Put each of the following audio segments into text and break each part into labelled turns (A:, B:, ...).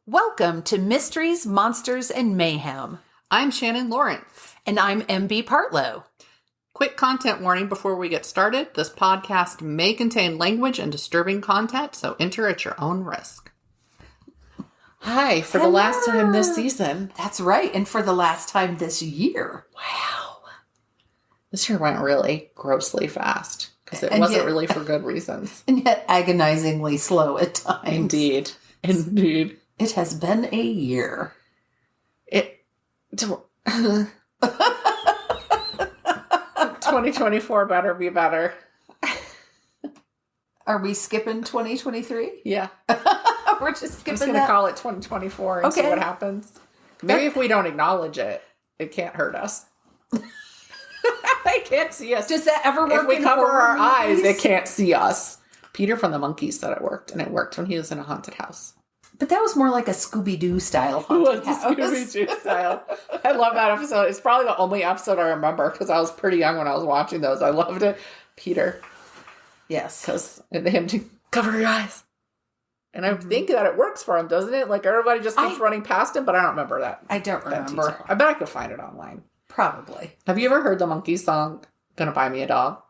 A: Welcome to Mysteries, Monsters, and Mayhem.
B: I'm Shannon Lawrence.
A: And I'm MB Partlow.
B: Quick content warning before we get started. This podcast may contain language and disturbing content, so enter at your own risk. Hi, for the last time this season.
A: That's right, and for the last time this year.
B: Wow. This year went really grossly fast, because it wasn't really for good reasons.
A: And yet agonizingly slow at times.
B: Indeed. Indeed.
A: It has been a year.
B: 2024 better be better.
A: Are we skipping 2023?
B: Yeah.
A: We're just skipping
B: I'm just going to call it 2024 and see what happens. Maybe if we don't acknowledge it, it can't hurt us. They can't see us.
A: Does that ever work?
B: If we cover our eyes,
A: movies?
B: they can't see us. Peter from the Monkees said it worked, and it worked when he was in a haunted house.
A: But that was more like a Scooby-Doo style
B: It
A: haunted
B: was a
A: house.
B: Scooby-Doo style. I love that episode. It's probably the only episode I remember because I was pretty young when I was watching those. I loved it. Peter.
A: Yes.
B: And him to cover your eyes. And I think that it works for him, doesn't it? Like everybody just keeps running past him, but I don't remember that.
A: I don't remember.
B: Detail. I bet I could find it online.
A: Probably.
B: Have you ever heard the Monkees song, Gonna Buy Me a Dog?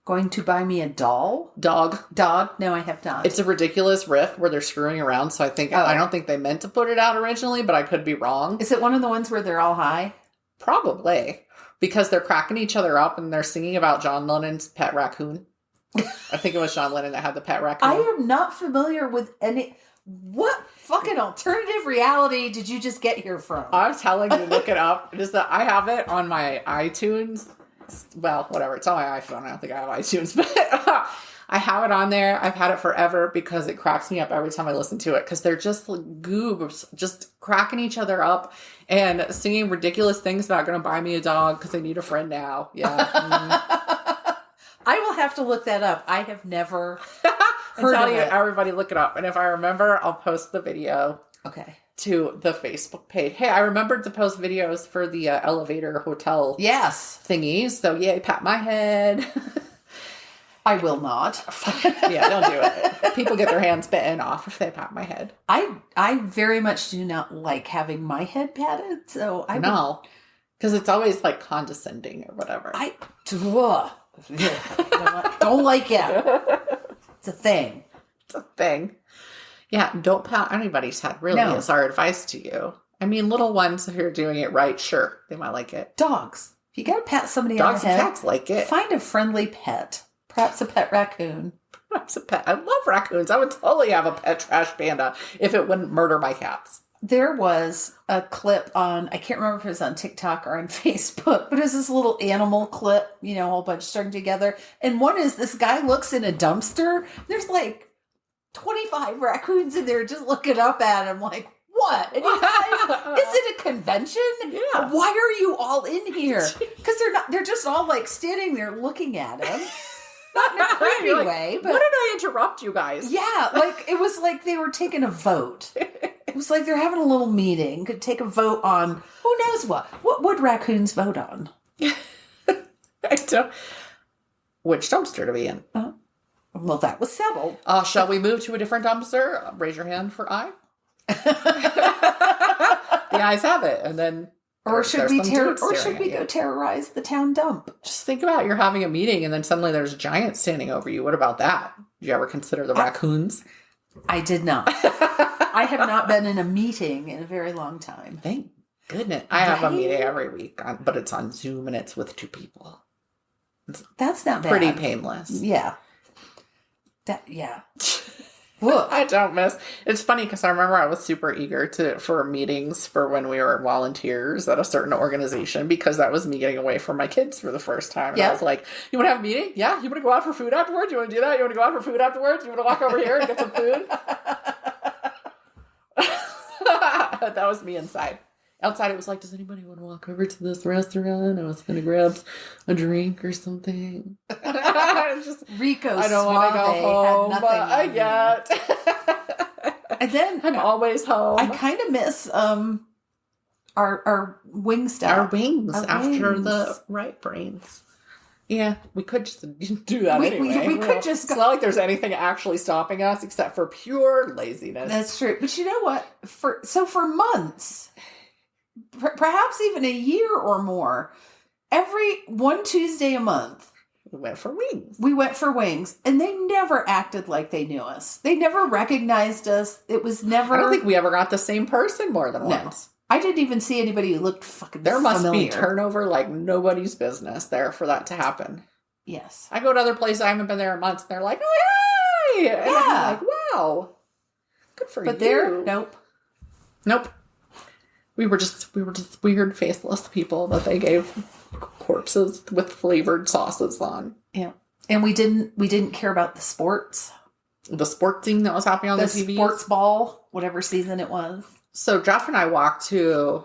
A: Going to buy me a doll?
B: Dog.
A: No, I have not.
B: It's a ridiculous riff where they're screwing around, so I don't think they meant to put it out originally, but I could be wrong.
A: Is it one of the ones where they're all high?
B: Probably. Because they're cracking each other up and they're singing about John Lennon's pet raccoon. I think it was John Lennon that had the pet raccoon.
A: I am not familiar with any... What fucking alternative reality did you just get here from?
B: I'm telling you, look it up. It is that I have it on my iTunes. Well, whatever. It's on my iPhone. I don't think I have iTunes, but I have it on there. I've had it forever because it cracks me up every time I listen to it because they're just like goobs, just cracking each other up and singing ridiculous things about going to buy me a dog because they need a friend now. Yeah.
A: I will have to look that up. I have never
B: heard of it. Everybody look it up. And if I remember, I'll post the video.
A: Okay.
B: To the Facebook page. Hey, I remembered to post videos for the elevator hotel thingies. So yay, pat my head.
A: I will not.
B: Yeah, don't do it. People get their hands bitten off if they pat my head.
A: I very much do not like having my head patted. So I
B: know. Because it's always like condescending or whatever.
A: Don't like it. It's a thing.
B: It's a thing. Yeah, don't pat anybody's head, really, is our advice to you. I mean, little ones, if you're doing it right, sure, they might like it.
A: Dogs. If you got to pat somebody on
B: the head. Dogs and cats like it.
A: Find a friendly pet. Perhaps a pet raccoon.
B: Perhaps a pet. I love raccoons. I would totally have a pet trash panda if it wouldn't murder my cats.
A: There was a clip on, I can't remember if it was on TikTok or on Facebook, but it was this little animal clip, a whole bunch strung together. And one is this guy looks in a dumpster. There's like 25 raccoons in there just looking up at him like, what? And he's like, is it a convention?
B: Yeah.
A: Why are you all in here? Because they're just all like standing there looking at him. Not in a creepy way, but...
B: What did I interrupt you guys?
A: Yeah, like, it was like they were taking a vote. It was like they're having a little meeting. Could take a vote on, who knows what. What would raccoons vote on?
B: I don't... Which dumpster to be in?
A: Well, that was settled.
B: Shall we move to a different dumpster? Raise your hand for I. The ayes have it, and then...
A: Or should we go terrorize the town dump?
B: Just think about you're having a meeting and then suddenly there's a giant standing over you. What about that? Did you ever consider the raccoons?
A: I did not. I have not been in a meeting in a very long time.
B: Thank goodness. I have a meeting every week, but it's on Zoom and it's with 2 people.
A: That's not bad.
B: Pretty painless.
A: Yeah.
B: I don't miss. It's funny because I remember I was super eager for meetings for when we were volunteers at a certain organization because that was me getting away from my kids for the first time. And I was like, you want to have a meeting? Yeah. You want to go out for food afterwards? You want to do that? You want to go out for food afterwards? You want to walk over here and get some food? That was me inside. Outside, it was like, does anybody want to walk over to this restaurant? I was going to grab a drink or something.
A: Just Rico
B: I don't want to go home, but I yet.
A: And then
B: I'm always home.
A: I kind of miss our wing stuff.
B: Our wings after the right brains. Yeah, we could just do that anyway.
A: We could just
B: It's not like there's anything actually stopping us except for pure laziness.
A: That's true. But you know what? For months, perhaps even a year or more, every one Tuesday a month,
B: we went for wings.
A: We went for wings, and they never acted like they knew us. They never recognized us. It was never...
B: I don't think we ever got the same person more than once.
A: I didn't even see anybody who looked fucking
B: There must
A: familiar.
B: be turnover like nobody's business there for that to happen.
A: Yes.
B: I go to other places, I haven't been there in months, and they're like, oh, hey! And I'm like, wow. Good for you.
A: But there, nope.
B: Nope. We were just weird, faceless people that they gave corpses with flavored sauces on.
A: Yeah. And we didn't care about the sports.
B: The sports thing that was happening on the TV.
A: Sports ball, whatever season it was.
B: So Jeff and I walked to,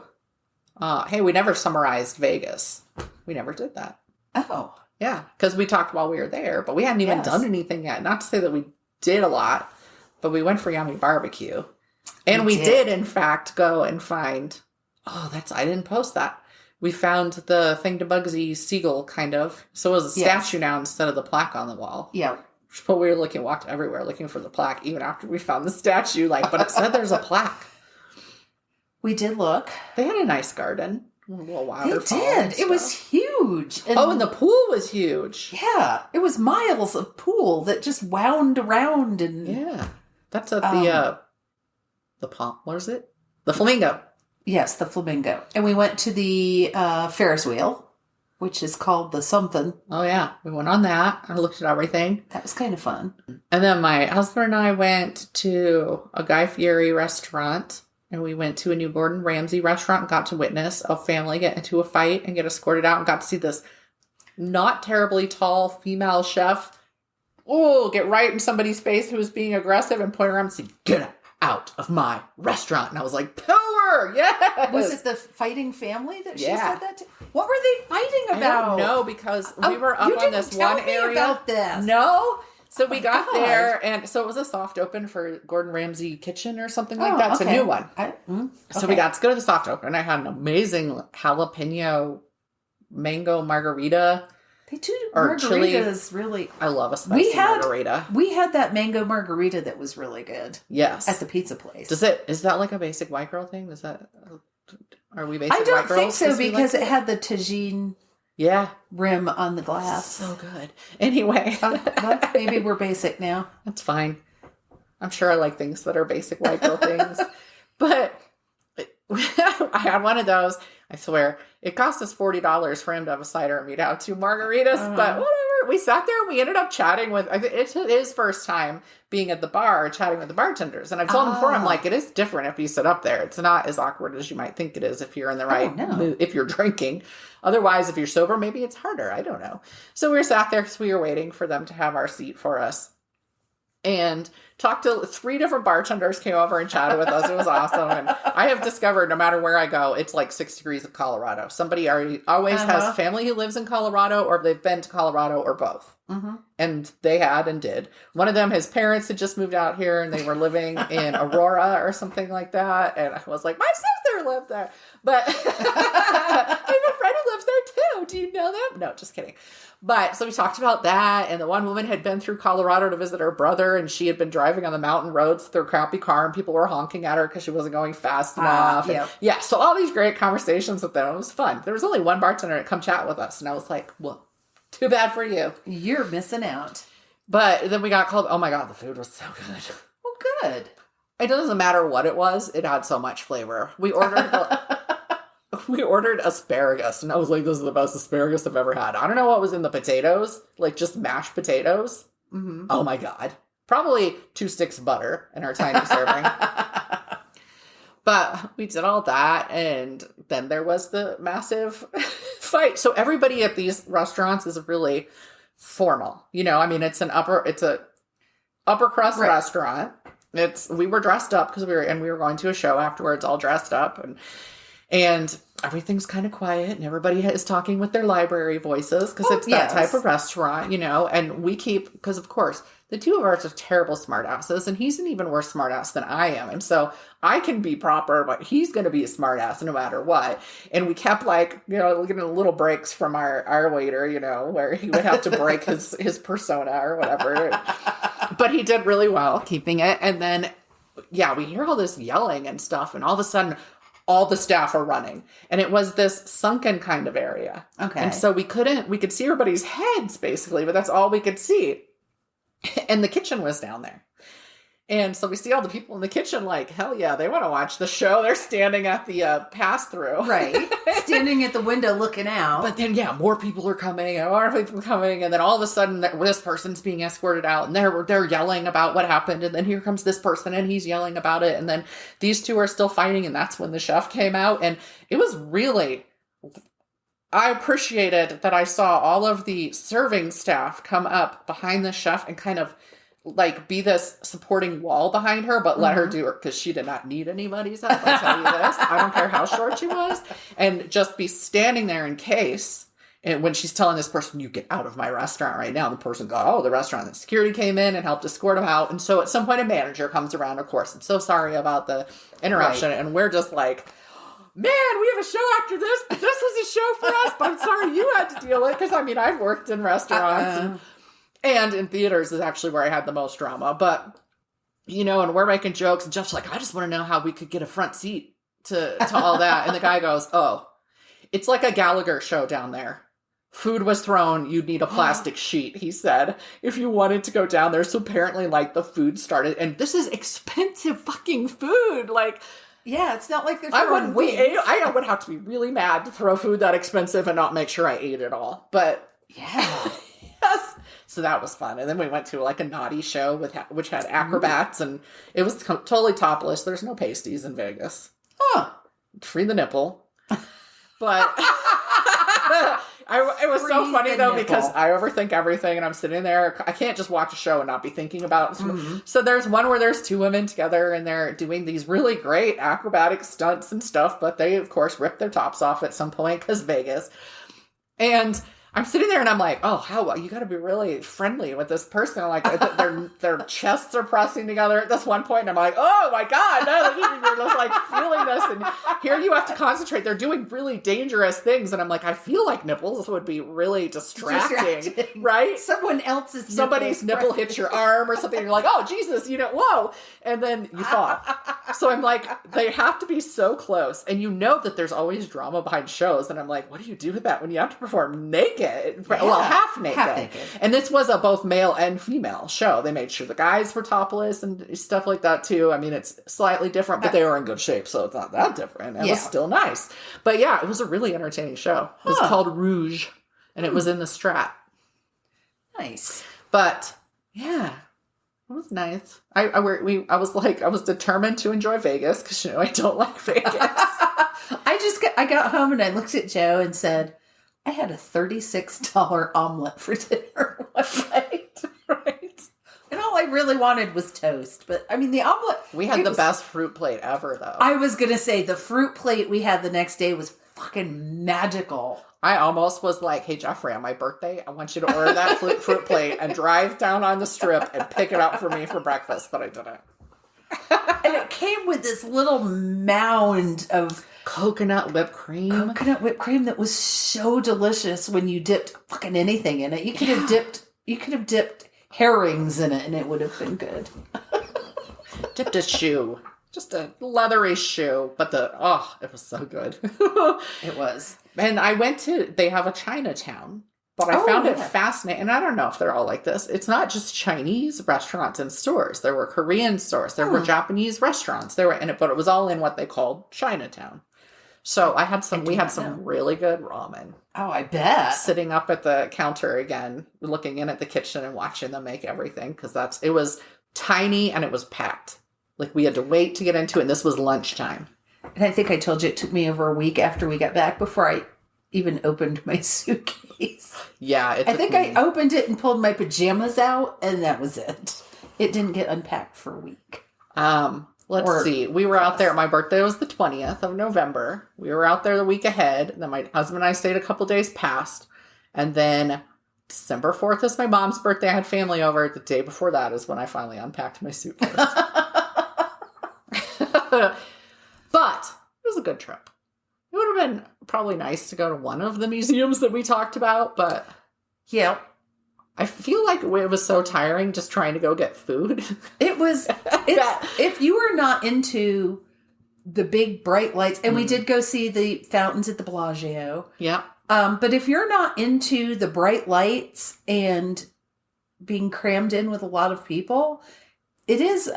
B: hey, we never summarized Vegas. We never did that.
A: Oh.
B: Yeah, because we talked while we were there, but we hadn't even done anything yet. Not to say that we did a lot, but we went for yummy barbecue. And we did, in fact, go and find, I didn't post that. We found the thing to Bugsy seagull, kind of. So it was a statue now instead of the plaque on the wall.
A: Yeah.
B: But we walked everywhere looking for the plaque, even after we found the statue. But it said there's a plaque.
A: We did look.
B: They had a nice garden. A little waterfall.
A: They did. It was huge.
B: And the pool was huge.
A: Yeah. It was miles of pool that just wound around. And
B: yeah. That's at the palm. What is it? The Flamingo.
A: Yes, the Flamingo. And we went to the Ferris wheel, which is called the something.
B: Oh, yeah. We went on that. I looked at everything.
A: That was kind of fun.
B: And then my husband and I went to a Guy Fieri restaurant. And we went to a new Gordon Ramsay restaurant and got to witness a family get into a fight and get escorted out and got to see this not terribly tall female chef get right in somebody's face who was being aggressive and point around and say, "Get out of my restaurant." And I was like, power! Yes!
A: Was it the fighting family that she said that to? What were they fighting about?
B: I don't know, because we were up on this one area.
A: About this.
B: No. So we got there, and so it was a soft open for Gordon Ramsay Kitchen or something like that. It's a new one. So we got to go to the soft open. I had an amazing jalapeno mango margarita.
A: They do
B: margaritas
A: chili. Really.
B: I love a spicy margarita.
A: We had that mango margarita that was really good.
B: Yes.
A: At the pizza place.
B: Is that like a basic white girl thing? Are we basic white girls?
A: I don't think so, because it had the tagine.
B: Yeah.
A: Rim on the glass.
B: So good. Anyway.
A: Well, maybe we're basic now.
B: That's fine. I'm sure I like things that are basic white girl things. But I had one of those. I swear. It cost us $40 for him to have a cider and me to have 2 margaritas. But whatever. We sat there and we ended up chatting with, it's his first time being at the bar, chatting with the bartenders. And I've told him before, I'm like, it is different if you sit up there. It's not as awkward as you might think it is if you're in the right mood, if you're drinking. Otherwise, if you're sober, maybe it's harder. I don't know. So we sat there because we were waiting for them to have our seat for us. And talked to 3 different bartenders, came over and chatted with us. It was awesome. And I have discovered no matter where I go, it's like 6 degrees of Colorado. Somebody always has family who lives in Colorado, or they've been to Colorado, or both. Mm-hmm. And they had and did. One of them, his parents had just moved out here and they were living in Aurora or something like that. And I was like, my sister lived there. But I have a friend who lives there too. Do you know them? No, just kidding. But so we talked about that, and the one woman had been through Colorado to visit her brother, and she had been driving on the mountain roads with her crappy car, and people were honking at her because she wasn't going fast enough. Yeah, so all these great conversations with them. It was fun. There was only one bartender that come chat with us, and I was like, well, too bad for you.
A: You're missing out.
B: But then we got called, oh my God, the food was so good.
A: Well, good.
B: It doesn't matter what it was. It had so much flavor. We ordered asparagus, and I was like, this is the best asparagus I've ever had. I don't know what was in the potatoes, like just mashed potatoes. Mm-hmm. Oh my God. Probably 2 sticks of butter in our tiny serving. But we did all that, and then there was the massive fight. So everybody at these restaurants is really formal. You know, I mean, it's a upper crust restaurant. We were dressed up because we were going to a show afterwards, all dressed up, And everything's kind of quiet and everybody is talking with their library voices because it's that type of restaurant, and we keep, because of course the two of us are terrible smartasses and he's an even worse smartass than I am. And so I can be proper, but he's going to be a smartass no matter what. And we kept getting little breaks from our waiter, where he would have to break his persona or whatever. But he did really well keeping it. And then, we hear all this yelling and stuff. And all of a sudden, all the staff are running. And it was this sunken kind of area.
A: Okay.
B: And so we could see everybody's heads basically, but that's all we could see. And the kitchen was down there. And so we see all the people in the kitchen like, hell yeah, they want to watch the show. They're standing at the pass-through.
A: Right. Standing at the window looking out.
B: But then, more people are coming and more people coming. And then all of a sudden, this person's being escorted out. And they're yelling about what happened. And then here comes this person and he's yelling about it. And then these two are still fighting. And that's when the chef came out. And it was really... I appreciated that I saw all of the serving staff come up behind the chef and kind of be this supporting wall behind her, but let her do it because she did not need anybody's help. I tell you this. I don't care how short she was. And just be standing there in case. And when she's telling this person, you get out of my restaurant right now, the person the restaurant, the security came in and helped escort him out. And so at some point a manager comes around, of course, I'm so sorry about the interruption. Right. And we're just like, man, we have a show after this, but this was a show for us, but I'm sorry you had to deal with it. Because, I've worked in restaurants and in theaters is actually where I had the most drama. But, and we're making jokes. And Jeff's like, I just want to know how we could get a front seat to all that. And the guy goes, it's like a Gallagher show down there. Food was thrown. You'd need a plastic sheet, he said, if you wanted to go down there. So apparently, the food started. And this is expensive fucking food.
A: Yeah, it's not like they're
B: I would have to be really mad to throw food that expensive and not make sure I ate it all. But
A: yeah,
B: yes. So that was fun. And then we went to a naughty show which had acrobats and it was totally topless. There's no pasties in Vegas. Free the nipple. But it was so funny though because I overthink everything and I'm sitting there. I can't just watch a show and not be thinking about it. Mm-hmm. So there's one where there's two women together and they're doing these really great acrobatic stunts and stuff, but they of course rip their tops off at some point because Vegas. And I'm sitting there and I'm like, you got to be really friendly with this person. Their chests are pressing together at this one point. And I'm like, oh my God, no, you're just feeling this. And here you have to concentrate. They're doing really dangerous things. And I'm like, I feel like nipples would be really distracting. Right? Somebody's nipple hits your arm or something. You're like, oh, Jesus, whoa. And then you fall. So I'm like, they have to be so close. And that there's always drama behind shows. And I'm like, what do you do with that when you have to perform naked? Half naked. And this was a both male and female show. They made sure the guys were topless and stuff like that too. It's slightly different, but they were in good shape, so it's not that different. It was still nice. But it was a really entertaining show. It was called Rouge, and it was in the Strat.
A: Nice.
B: But it was nice. I was determined to enjoy Vegas because I don't like Vegas.
A: I got home and I looked at Joe and said, I had a $36 omelet for dinner one night. Right. And all I really wanted was toast. But the omelet.
B: We had the best fruit plate ever, though.
A: I was going to say the fruit plate we had the next day was fucking magical.
B: I almost was like, hey, Jeffrey, on my birthday, I want you to order that fruit plate and drive down on the strip and pick it up for me for breakfast. But I didn't.
A: And it came with this little mound of
B: coconut whipped cream
A: that was so delicious when you dipped fucking anything in it. You could have dipped herrings in it and it would have been good.
B: Dipped a shoe. Just a leathery shoe. But it was so good.
A: It was.
B: And they have a Chinatown. But I found it fascinating. And I don't know if they're all like this. It's not just Chinese restaurants and stores. There were Korean stores. There were Japanese restaurants. But it was all in what they called Chinatown. So we had some really good ramen.
A: Oh, I bet.
B: Sitting up at the counter again, looking in at the kitchen and watching them make everything. Because it was tiny and it was packed. We had to wait to get into it. And this was lunchtime.
A: And I think I told you it took me over a week after we got back before I even opened my suitcase.
B: Yeah.
A: I opened it and pulled my pajamas out and that was it. It didn't get unpacked for a week.
B: Let's see. We were out there. My birthday was the 20th of November. We were out there the week ahead. Then my husband and I stayed a couple days past. And then December 4th is my mom's birthday. I had family over. The day before that is when I finally unpacked my suitcase. But it was a good trip. It would have been probably nice to go to one of the museums that we talked about, but
A: yeah.
B: I feel like it was so tiring just trying to go get food.
A: If you are not into the big bright lights, and we did go see the fountains at the Bellagio. Yeah. But if you're not into the bright lights and being crammed in with a lot of people, it is, it's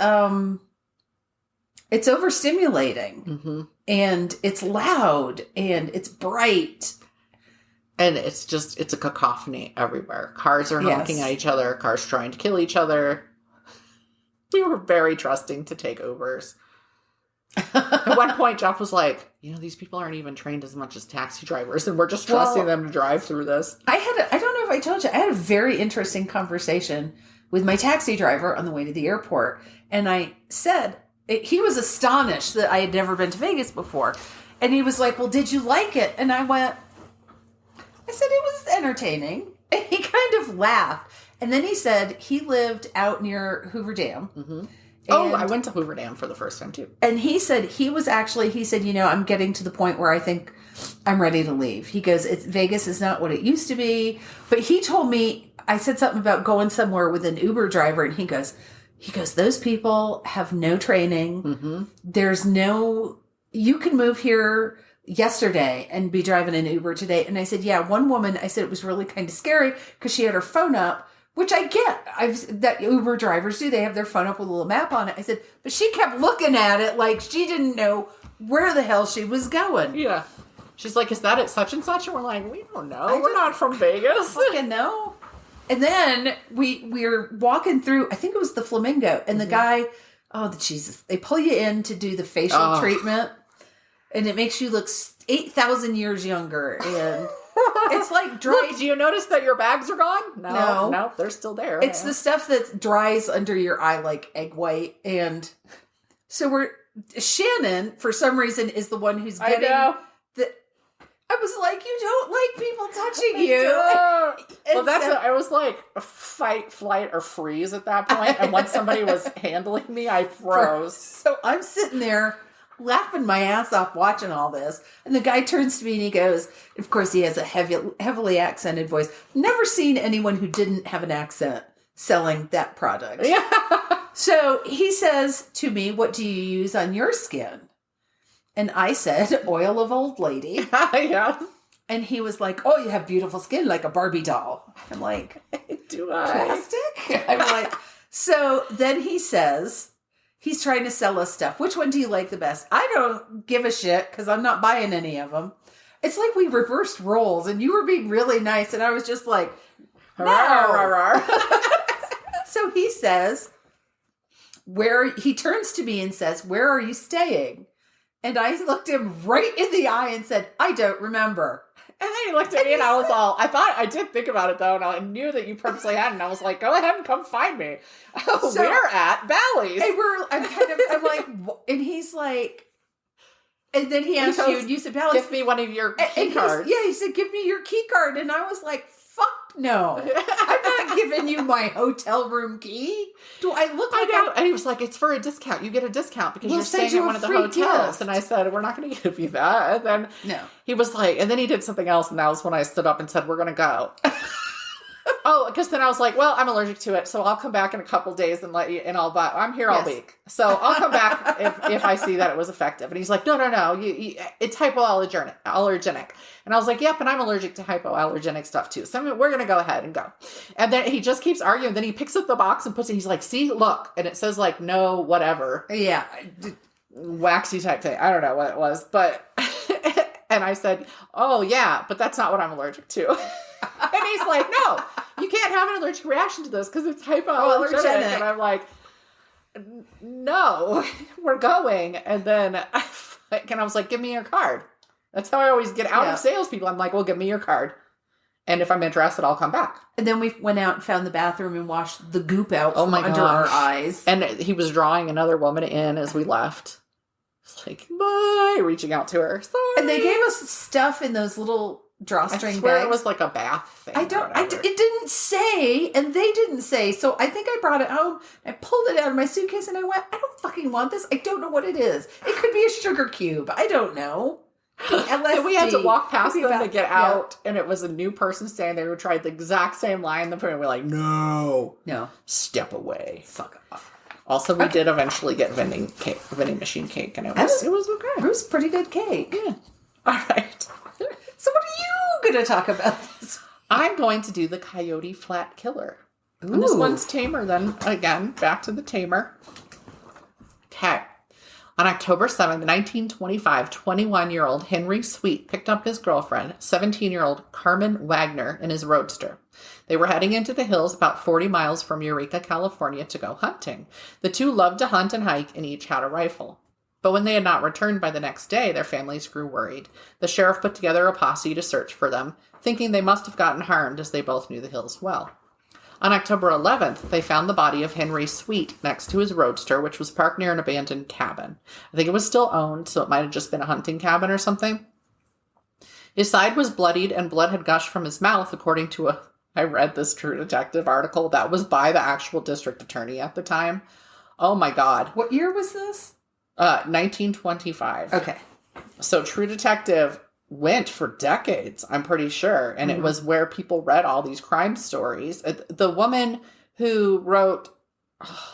A: overstimulating. Mm-hmm. And it's loud and it's bright.
B: And it's a cacophony everywhere. Cars are honking at each other. Cars trying to kill each other. We were very trusting to take Ubers. At one point, Jeff was like, these people aren't even trained as much as taxi drivers, and we're just trusting them to drive through this.
A: I don't know if I told you, I had a very interesting conversation with my taxi driver on the way to the airport. And I said, he was astonished that I had never been to Vegas before. And he was like, well, did you like it? And I said, it was entertaining. And he kind of laughed. And then he said he lived out near Hoover Dam. Mm-hmm.
B: I went to Hoover Dam for the first time, too.
A: And he said, I'm getting to the point where I think I'm ready to leave. He goes, Vegas is not what it used to be. But he told me, I said something about going somewhere with an Uber driver. And he goes, those people have no training. Mm-hmm. You can move here yesterday and be driving an Uber today. And I said, yeah, one woman, I said it was really kind of scary because she had her phone up, which I get. That Uber drivers do. They have their phone up with a little map on it. I said, but she kept looking at it like she didn't know where the hell she was going.
B: Yeah. She's like, is that at such and such? And we're like, we don't know. We're not from Vegas.
A: Fucking know. And then we're walking through, I think it was the Flamingo, and the guy, Jesus, they pull you in to do the facial treatment, and it makes you look 8,000 years younger, and it's like dry.
B: Look, do you notice that your bags are gone? No, they're still there.
A: It's the stuff that dries under your eye like egg white, and so Shannon, for some reason, is the one who's getting I was like, you don't like people touching you.
B: Well, I was like fight, flight, or freeze at that point. And once somebody was handling me, I froze.
A: So I'm sitting there laughing my ass off watching all this. And the guy turns to me and he goes, of course, he has a heavily accented voice. Never seen anyone who didn't have an accent selling that product. Yeah. So he says to me, what do you use on your skin? And I said, oil of old lady. Yeah. And he was like, oh, you have beautiful skin like a Barbie doll. I'm like, do I? Plastic? I'm like, so then he says, he's trying to sell us stuff. Which one do you like the best? I don't give a shit because I'm not buying any of them. It's like we reversed roles and you were being really nice. And I was just like, no. So he says, he turns to me and says, where are you staying? And I looked him right in the eye and said, I don't remember.
B: And then he looked at me and I was all, I did think about it though, and I knew that you purposely hadn't. I was like, go ahead and come find me. So, we're at Bally's.
A: I'm like, and he's like, and then he asked you, and you said, Bally's.
B: Give me one of your key cards.
A: He said, give me your key card. And I was like, fuck no. I'm not giving you my hotel room key. Do I look like
B: And he was like, it's for a discount. You get a discount because you're staying at one of the hotels. Gift. And I said, we're not going to give you that. And then he was like, and then he did something else. And that was when I stood up and said, we're going to go. Because then I was like, well, I'm allergic to it. So I'll come back in a couple days and let you, and I'm here all week. So I'll come back if I see that it was effective. And he's like, no. It's hypoallergenic. And I was like, yep, and I'm allergic to hypoallergenic stuff too. So we're going to go ahead and go. And then he just keeps arguing. Then he picks up the box and puts it, he's like, see, look. And it says like, no, whatever.
A: Yeah.
B: Waxy type thing. I don't know what it was, but, and I said, oh yeah, but that's not what I'm allergic to. And he's like, no, you can't have an allergic reaction to this because it's hypoallergenic. And I'm like, no, we're going. And then I was like, give me your card. That's how I always get out of salespeople. I'm like, well, give me your card. And if I'm interested, I'll come back.
A: And then we went out and found the bathroom and washed the goop out
B: Oh
A: from
B: my
A: under our
B: gosh.
A: eyes.
B: And he was drawing another woman in as we left. It's like, bye, reaching out to her. Sorry.
A: And they gave us stuff in those little drawstring
B: I swear
A: bags.
B: it was like a bath thing.
A: It didn't say, and they didn't say. So I think I brought it home. I pulled it out of my suitcase and I went, I don't fucking want this. I don't know what it is. It could be a sugar cube. I don't know. LSD.
B: And we had to walk past them to get out, and it was a new person standing there who tried the exact same line. And we're like, no, step away,
A: fuck off.
B: Also, we did eventually get vending machine cake, and it was okay.
A: It was pretty good cake.
B: Yeah. All right.
A: So what are you going to talk about this?
B: I'm going to do the Coyote Flat Killer. And this one's tamer then. Again, back to the tamer. Okay. On October 7th, 1925, 21-year-old Henry Sweet picked up his girlfriend, 17-year-old Carmen Wagner, in his roadster. They were heading into the hills about 40 miles from Eureka, California, to go hunting. The two loved to hunt and hike and each had a rifle. But when they had not returned by the next day, their families grew worried. The sheriff put together a posse to search for them, thinking they must have gotten harmed as they both knew the hills well. On October 11th, they found the body of Henry Sweet next to his roadster, which was parked near an abandoned cabin. I think it was still owned, so it might have just been a hunting cabin or something. His side was bloodied and blood had gushed from his mouth, according to I read this True Detective article that was by the actual district attorney at the time. Oh my God.
A: What year was this?
B: 1925.
A: Okay.
B: So True Detective went for decades, I'm pretty sure. And it was where people read all these crime stories. The woman who wrote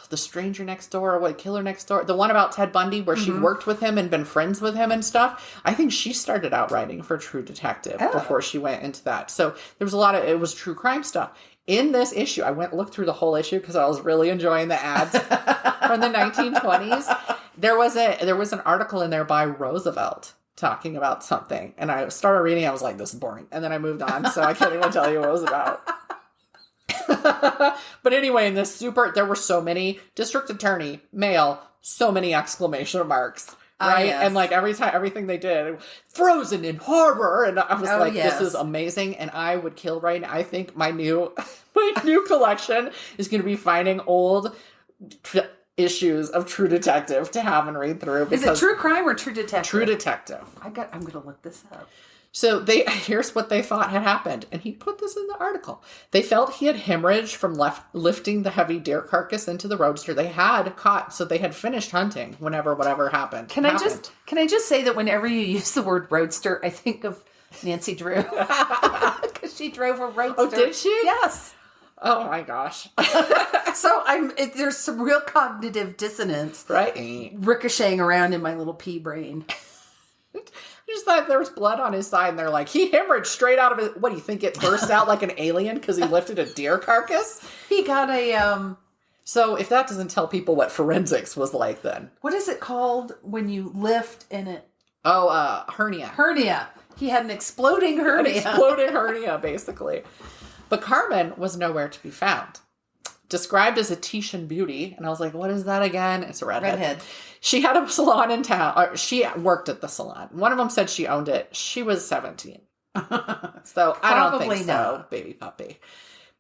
B: The Stranger Next Door, or Killer Next Door, the one about Ted Bundy where she worked with him and been friends with him and stuff. I think she started out writing for True Detective before she went into that. So there was it was true crime stuff. In this issue, I went and looked through the whole issue because I was really enjoying the ads from the 1920s. There was an article in there by Roosevelt talking about something. And I started reading. I was like, this is boring. And then I moved on. So I can't even tell you what it was about. But anyway, in this there were so many district attorney, male, so many exclamation marks. Right.
A: Yes.
B: And like everything they did, frozen in horror. And I was this is amazing. And I would kill right now. I think my new collection is going to be finding old issues of True Detective to have and read through.
A: Is it True Crime or True Detective?
B: True Detective.
A: I'm going to look this up.
B: So here's what they thought had happened. And he put this in the article. They felt he had hemorrhaged from lifting the heavy deer carcass into the roadster. They had caught, so they had finished hunting whatever happened.
A: Can I just say that whenever you use the word roadster, I think of Nancy Drew. Because she drove a roadster.
B: Oh, did she?
A: Yes.
B: Oh my gosh.
A: So there's some real cognitive dissonance.
B: Right.
A: Ricocheting around in my little pea brain.
B: I just thought there was blood on his side, and they're like, he hemorrhaged straight out of it. What do you think? It burst out like an alien because he lifted a deer carcass?
A: He got a
B: So if that doesn't tell people what forensics was like, then
A: what is it called when you lift and it?
B: Oh, hernia.
A: Hernia. He had an exploding hernia.
B: An exploded hernia, basically. But Carmen was nowhere to be found. Described as a Titian beauty, and I was like, what is that again? It's a redhead. She had a salon in town, or she worked at the salon. One of them said she owned it. She was 17. So I don't think so, baby puppy.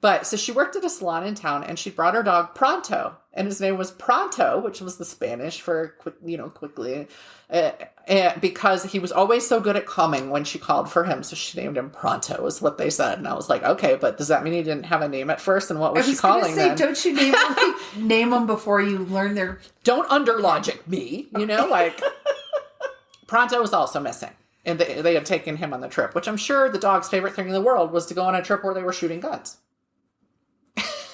B: But so she worked at a salon in town, and she brought her dog Pronto, and his name was Pronto, which was the Spanish for quickly, because he was always so good at coming when she called for him. So she named him Pronto, is what they said. And I was like, okay, but does that mean he didn't have a name at first? And what was she calling them?
A: Don't you name them before you learn their?
B: Don't under logic me, like Pronto was also missing. And they had taken him on the trip, which I'm sure the dog's favorite thing in the world was to go on a trip where they were shooting guns.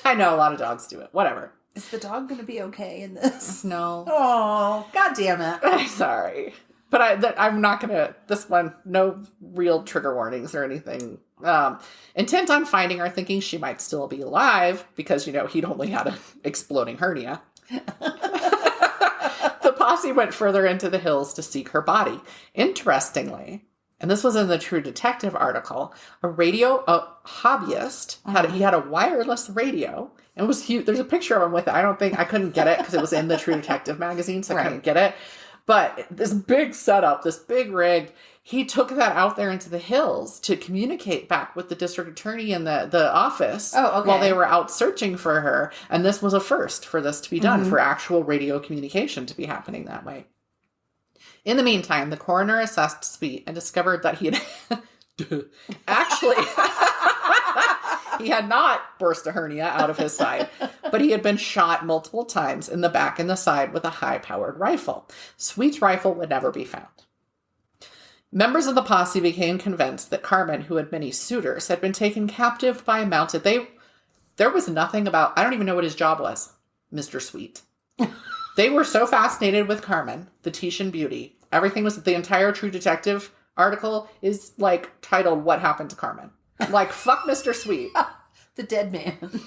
B: I know a lot of dogs do it. Whatever.
A: Is the dog going to be okay in this?
B: No.
A: Oh, God damn it.
B: I'm sorry. But I'm not going to, this one, no real trigger warnings or anything. Intent on finding her, thinking she might still be alive because, he'd only had an exploding hernia. The posse went further into the hills to seek her body. Interestingly, and this was in the True Detective article, a hobbyist he had a wireless radio, and it was huge. There's a picture of him with it. I couldn't get it because it was in the True Detective magazine, so I couldn't get it. But this big setup, this big rig, he took that out there into the hills to communicate back with the district attorney in the office while they were out searching for her. And this was a first for this to be done, for actual radio communication to be happening that way. In the meantime, the coroner assessed Sweet and discovered that he had actually... he had not burst a hernia out of his side, but he had been shot multiple times in the back and the side with a high-powered rifle. Sweet's rifle would never be found. Members of the posse became convinced that Carmen, who had many suitors, had been taken captive by a mounted... There was nothing about... I don't even know what his job was, Mr. Sweet. They were so fascinated with Carmen, the Titian beauty. Everything was... The entire True Detective article is, like, titled, What Happened to Carmen? Like, fuck Mr. Sweet.
A: The dead man.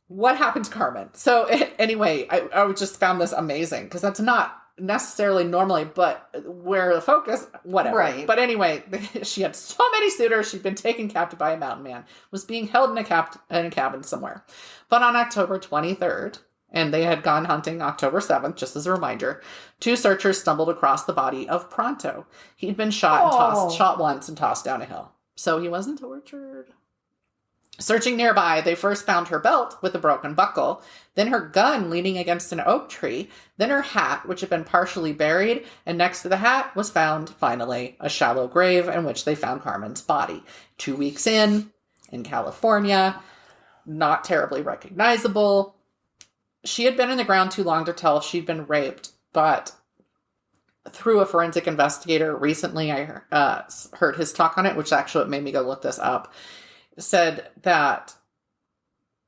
B: What happened to Carmen? So, anyway, I just found this amazing, because that's not necessarily normally, but where the focus, whatever.
A: Right.
B: But anyway, she had so many suitors, she'd been taken captive by a mountain man, was being held in a cabin somewhere. But on October 23rd, and they had gone hunting October 7th, just as a reminder, 2 searchers stumbled across the body of Pronto. He'd been shot once and tossed down a hill. So he wasn't tortured. Searching nearby, they first found her belt with a broken buckle, then her gun leaning against an oak tree, then her hat, which had been partially buried, and next to the hat was found, finally, a shallow grave in which they found Carmen's body. 2 weeks in California, not terribly recognizable. She had been in the ground too long to tell if she'd been raped, but... through a forensic investigator recently, I heard his talk on it, which actually made me go look this up, said that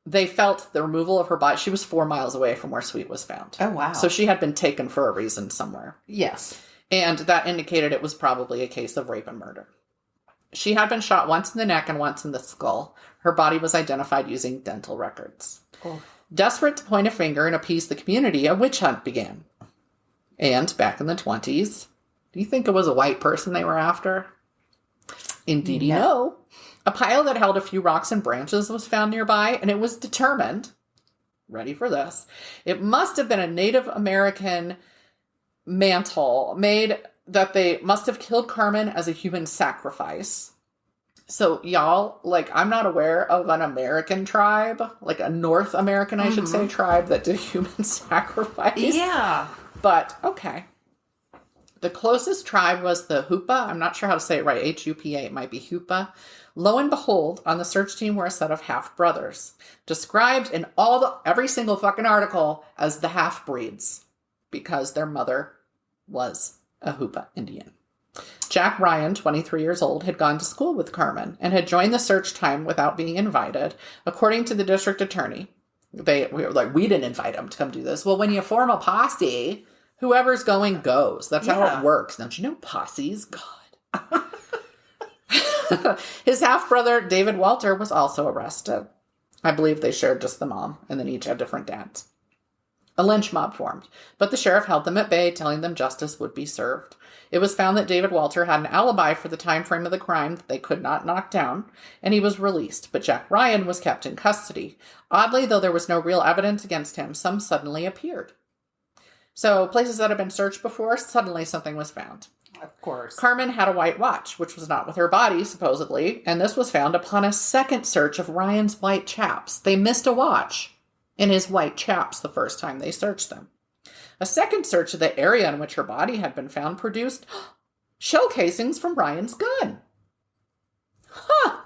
B: they felt the removal of her body. She was 4 miles away from where Sweet was found.
A: Oh, wow.
B: So she had been taken for a reason somewhere.
A: Yes.
B: And that indicated it was probably a case of rape and murder. She had been shot once in the neck and once in the skull. Her body was identified using dental records.
A: Oh.
B: Desperate to point a finger and appease the community, a witch hunt began. And back in the 20s, do you think it was a white person they were after? Indeedy no. A pile that held a few rocks and branches was found nearby, and it was determined, ready for this, it must have been a Native American mantle made that they must have killed Carmen as a human sacrifice. So y'all, like, I'm not aware of an American tribe, like a North American, I should say, tribe that did human sacrifice.
A: Yeah.
B: But, okay. The closest tribe was the Hupa. I'm not sure how to say it right. H-U-P-A. It might be Hupa. Lo and behold, on the search team were a set of half-brothers, described in every single fucking article as the half-breeds, because their mother was a Hupa Indian. Jack Ryan, 23 years old, had gone to school with Carmen and had joined the search team without being invited, according to the district attorney. We were like, we didn't invite him to come do this. Well, when you form a posse, whoever's going goes. That's how it works. Don't you know posses? God. His half-brother, David Walter, was also arrested. I believe they shared just the mom, and then each had different dads. A lynch mob formed, but the sheriff held them at bay, telling them justice would be served. It was found that David Walter had an alibi for the time frame of the crime that they could not knock down, and he was released, but Jack Ryan was kept in custody. Oddly, though there was no real evidence against him, some suddenly appeared. So, places that had been searched before, suddenly something was found.
A: Of course.
B: Carmen had a white watch, which was not with her body, supposedly, and this was found upon a second search of Ryan's white chaps. They missed a watch in his white chaps the first time they searched them. A second search of the area in which her body had been found produced shell casings from Ryan's gun. Huh!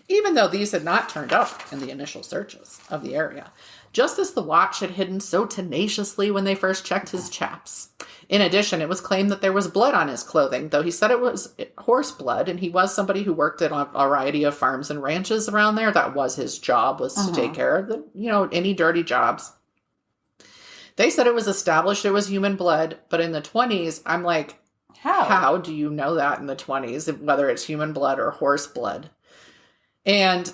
B: Even though these had not turned up in the initial searches of the area, just as the watch had hidden so tenaciously when they first checked his chaps. In addition, it was claimed that there was blood on his clothing, though he said it was horse blood, and he was somebody who worked at a variety of farms and ranches around there. That was his job, was to take care of any dirty jobs. They said it was established it was human blood, but in the 20s, I'm like, how do you know that in the 20s, whether it's human blood or horse blood? And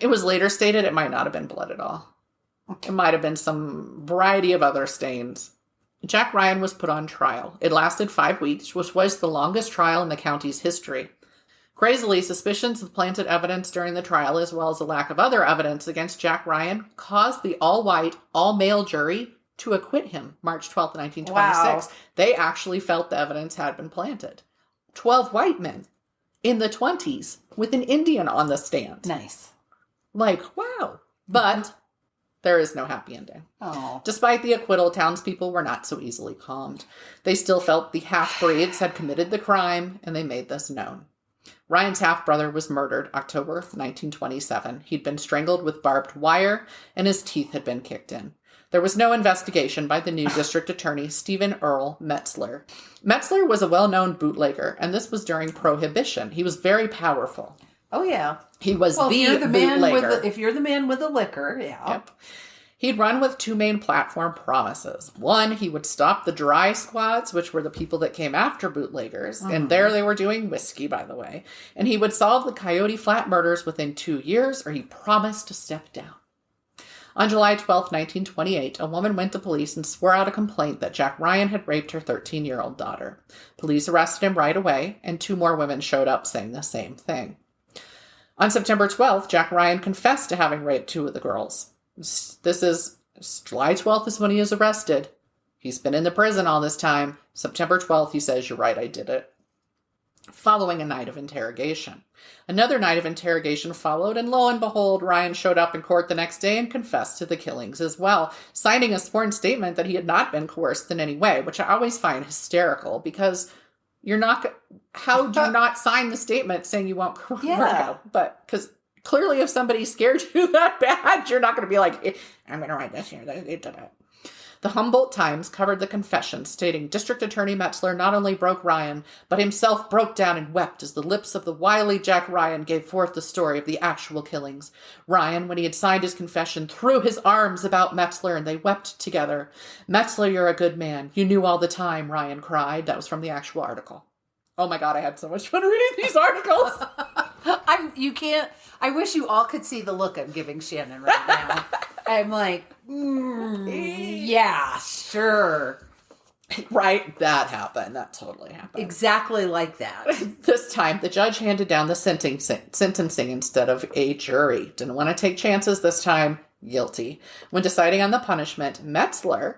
B: it was later stated it might not have been blood at all. It might have been some variety of other stains. Jack Ryan was put on trial. It lasted 5 weeks, which was the longest trial in the county's history. Crazily, suspicions of planted evidence during the trial, as well as a lack of other evidence against Jack Ryan, caused the all-white, all-male jury to acquit him March 12th, 1926. Wow. They actually felt the evidence had been planted. 12 white men in the 20s with an Indian on the stand.
A: Nice.
B: Like, wow. But there is no happy ending.
A: Oh.
B: Despite the acquittal, townspeople were not so easily calmed. They still felt the half-breeds had committed the crime, and they made this known. Ryan's half-brother was murdered October 1927. He'd been strangled with barbed wire, and his teeth had been kicked in. There was no investigation by the new district attorney, Stephen Earl Metzler. Metzler was a well-known bootlegger, and this was during Prohibition. He was very powerful.
A: Oh, yeah.
B: He was the bootlegger.
A: If you're the man with the liquor, yeah.
B: Yep. He'd run with two main platform promises. One, he would stop the dry squads, which were the people that came after bootleggers. And there they were doing whiskey, by the way. And he would solve the Coyote Flat murders within 2 years, or he promised to step down. On July 12, 1928, a woman went to police and swore out a complaint that Jack Ryan had raped her 13-year-old daughter. Police arrested him right away, and 2 more women showed up saying the same thing. On September 12th, Jack Ryan confessed to having raped 2 of the girls. July 12th is when he is arrested. He's been in the prison all this time. September 12th, he says, "You're right, I did it." Following a night of interrogation. Another night of interrogation followed, and lo and behold, Ryan showed up in court the next day and confessed to the killings as well, signing a sworn statement that he had not been coerced in any way, which I always find hysterical because how do you not sign the statement saying you won't coerce?
A: Yeah.
B: But because clearly if somebody scared you that bad, you're not going to be like, I'm going to write this here. They did it. The Humboldt Times covered the confession, stating District Attorney Metzler not only broke Ryan, but himself broke down and wept as the lips of the wily Jack Ryan gave forth the story of the actual killings. Ryan, when he had signed his confession, threw his arms about Metzler and they wept together. "Metzler, you're a good man. You knew all the time," Ryan cried. That was from the actual article. Oh my God, I had so much fun reading these articles.
A: I wish you all could see the look I'm giving Shannon right now. I'm like, yeah, sure.
B: Right, that happened. That totally happened.
A: Exactly like that.
B: This time, the judge handed down the sentencing instead of a jury. Didn't want to take chances this time. Guilty. When deciding on the punishment, Metzler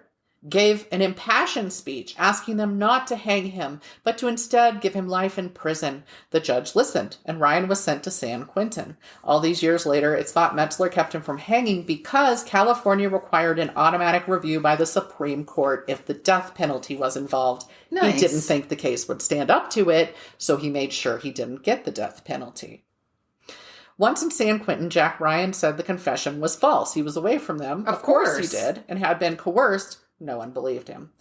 B: gave an impassioned speech asking them not to hang him, but to instead give him life in prison. The judge listened, and Ryan was sent to San Quentin. All these years later, it's thought Metzler kept him from hanging because California required an automatic review by the Supreme Court if the death penalty was involved.
A: Nice.
B: He didn't think the case would stand up to it, so he made sure he didn't get the death penalty. Once in San Quentin, Jack Ryan said the confession was false. He was away from them. Of course he did, and had been coerced. No one believed him.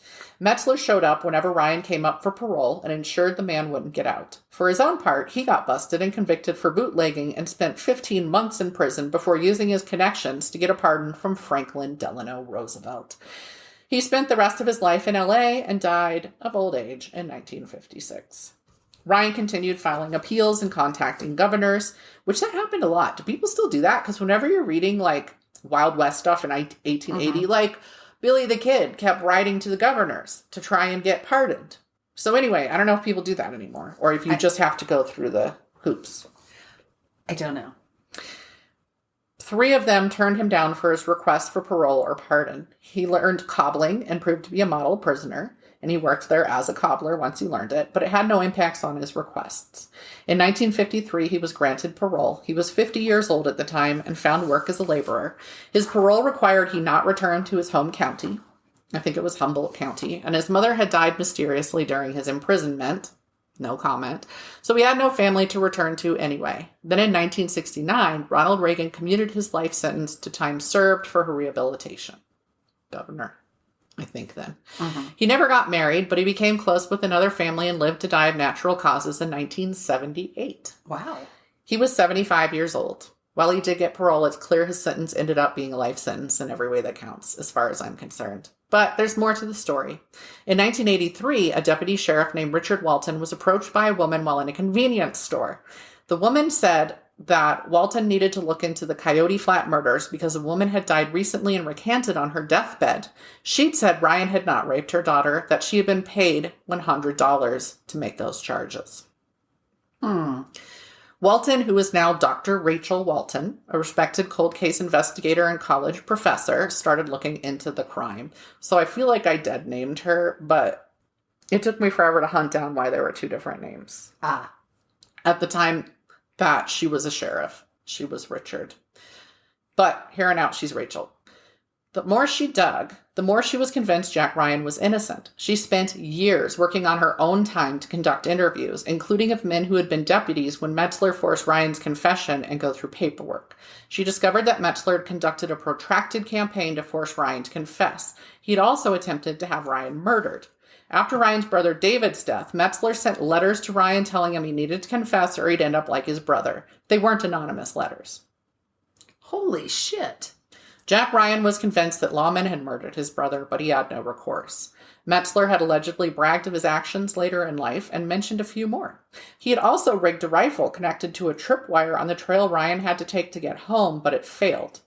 B: Metzler showed up whenever Ryan came up for parole and ensured the man wouldn't get out. For his own part, he got busted and convicted for bootlegging and spent 15 months in prison before using his connections to get a pardon from Franklin Delano Roosevelt. He spent the rest of his life in LA and died of old age in 1956. Ryan continued filing appeals and contacting governors, which that happened a lot. Do people still do that? Because whenever you're reading like Wild West stuff in 1880, like Billy the Kid kept writing to the governors to try and get pardoned. So anyway, I don't know if people do that anymore or if you just have to go through the hoops.
A: I don't know.
B: 3 of them turned him down for his request for parole or pardon. He learned cobbling and proved to be a model prisoner, and he worked there as a cobbler once he learned it, but it had no impacts on his requests. In 1953, he was granted parole. He was 50 years old at the time and found work as a laborer. His parole required he not return to his home county. I think it was Humboldt County. And his mother had died mysteriously during his imprisonment. No comment. So he had no family to return to anyway. Then in 1969, Ronald Reagan commuted his life sentence to time served for her rehabilitation. Governor. I think then. He never got married, but he became close with another family and lived to die of natural causes in 1978.
A: Wow.
B: He was 75 years old. While he did get parole, it's clear his sentence ended up being a life sentence in every way that counts, as far as I'm concerned. But there's more to the story. In 1983, a deputy sheriff named Richard Walton was approached by a woman while in a convenience store. The woman said that Walton needed to look into the Coyote Flat murders because a woman had died recently and recanted on her deathbed. She'd said Ryan had not raped her daughter, that she had been paid $100 to make those charges. Walton, who is now Dr. Rachel Walton, a respected cold case investigator and college professor, started looking into the crime. So I feel like I dead named her, but It took me forever to hunt down why there were two different names.
A: Ah.
B: At the time that she was a sheriff, she was Richard. But here and out, she's Rachel. The more she dug, the more she was convinced Jack Ryan was innocent. She spent years working on her own time to conduct interviews, including of men who had been deputies when Metzler forced Ryan's confession and go through paperwork. She discovered that Metzler had conducted a protracted campaign to force Ryan to confess. He'd also attempted to have Ryan murdered. After Ryan's brother David's death, Metzler sent letters to Ryan telling him he needed to confess or he'd end up like his brother. They weren't anonymous letters.
A: Holy shit.
B: Jack Ryan was convinced that lawmen had murdered his brother, but he had no recourse. Metzler had allegedly bragged of his actions later in life and mentioned a few more. He had also rigged a rifle connected to a tripwire on the trail Ryan had to take to get home, but it failed.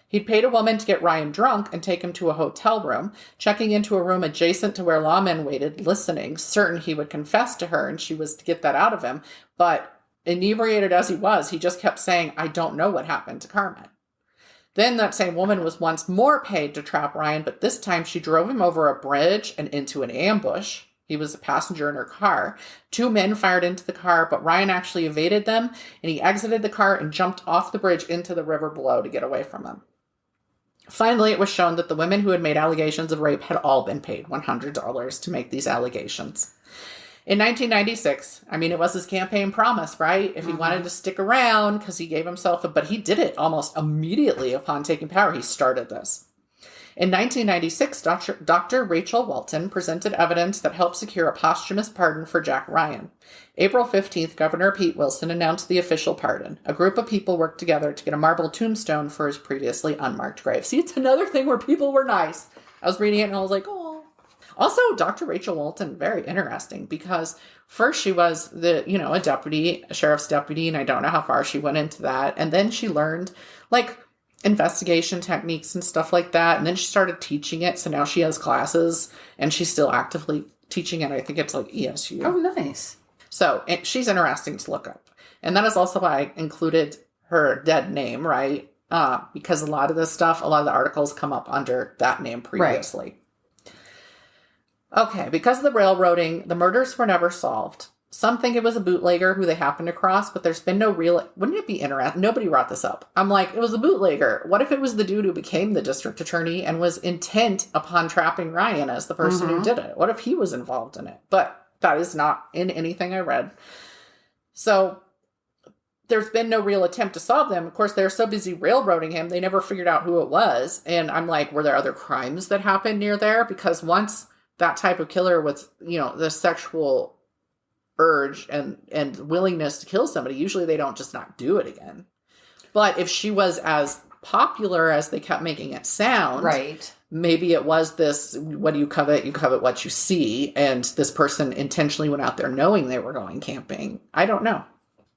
B: He'd paid a woman to get Ryan drunk and take him to a hotel room, checking into a room adjacent to where lawmen waited, listening, certain he would confess to her and she was to get that out of him. But inebriated as he was, he just kept saying, I don't know what happened to Carmen. Then that same woman was once more paid to trap Ryan, but this time she drove him over a bridge and into an ambush. He was a passenger in her car. Two men fired into the car, but Ryan actually evaded them, and he exited the car and jumped off the bridge into the river below to get away from them. Finally, it was shown that the women who had made allegations of rape had all been paid $100 to make these allegations. In 1996, it was his campaign promise, right? If he wanted to stick around, because he gave himself but he did it almost immediately upon taking power. He started this. In 1996, Dr. Rachel Walton presented evidence that helped secure a posthumous pardon for Jack Ryan. April 15th, Governor Pete Wilson announced the official pardon. A group of people worked together to get a marble tombstone for his previously unmarked grave. See, it's another thing where people were nice. I was reading it and I was like, oh. Also, Dr. Rachel Walton, very interesting, because first she was a deputy, a sheriff's deputy, and I don't know how far she went into that. And then she learned, investigation techniques and stuff like that. And then she started teaching it. So now she has classes, and she's still actively teaching it. I think it's ESU.
A: Oh, nice.
B: So she's interesting to look up. And that is also why I included her dead name, right? Because a lot of the articles come up under that name previously. Right. Okay, because of the railroading, the murders were never solved. Some think it was a bootlegger who they happened to cross, but there's been no real... Wouldn't it be interesting? Nobody brought this up. I'm like, it was a bootlegger. What if it was the dude who became the district attorney and was intent upon trapping Ryan as the person who did it? What if he was involved in it? But that is not in anything I read. So there's been no real attempt to solve them. Of course, they're so busy railroading him, they never figured out who it was. And I'm like, were there other crimes that happened near there? Because once that type of killer with, the sexual urge and willingness to kill somebody, usually they don't just not do it again. But if she was as popular as they kept making it sound,
A: right,
B: maybe it was this, what do you covet? You covet what you see. And this person intentionally went out there knowing they were going camping. I don't know.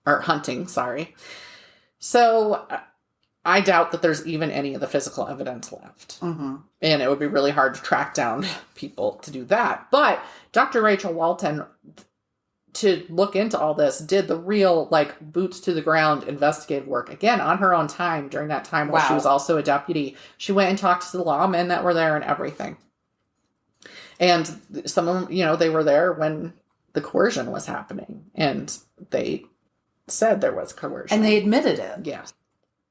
B: Or hunting, sorry. So I doubt that there's even any of the physical evidence left. Mm-hmm. And it would be really hard to track down people to do that. But Dr. Rachel Walton, to look into all this, did the real, boots to the ground investigative work, again, on her own time during that time where she was also a deputy. She went and talked to the lawmen that were there and everything. And some of them, they were there when the coercion was happening. And they said there was coercion.
A: And they admitted it.
B: Yes.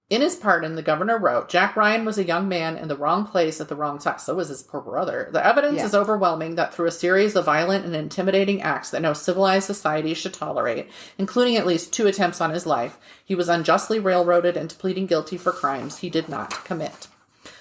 B: In his pardon, the governor wrote, Jack Ryan was a young man in the wrong place at the wrong time. So was his poor brother. The evidence is overwhelming that through a series of violent and intimidating acts that no civilized society should tolerate, including at least 2 attempts on his life, he was unjustly railroaded into pleading guilty for crimes he did not commit.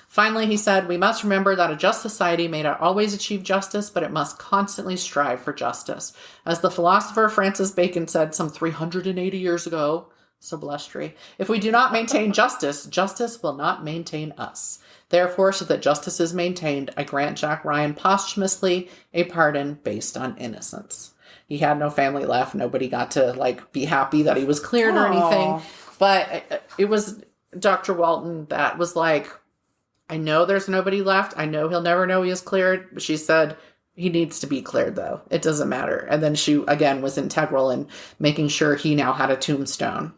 B: Finally, he said, we must remember that a just society may not always achieve justice, but it must constantly strive for justice. As the philosopher Francis Bacon said some 380 years ago, so blustery, if we do not maintain justice, justice will not maintain us. Therefore, so that justice is maintained, I grant Jack Ryan posthumously a pardon based on innocence. He had no family left. Nobody got to be happy that he was cleared or anything. But it was Dr. Walton that was like, I know there's nobody left. I know he'll never know he is cleared. But she said, he needs to be cleared, though. It doesn't matter. And then she, again, was integral in making sure he now had a tombstone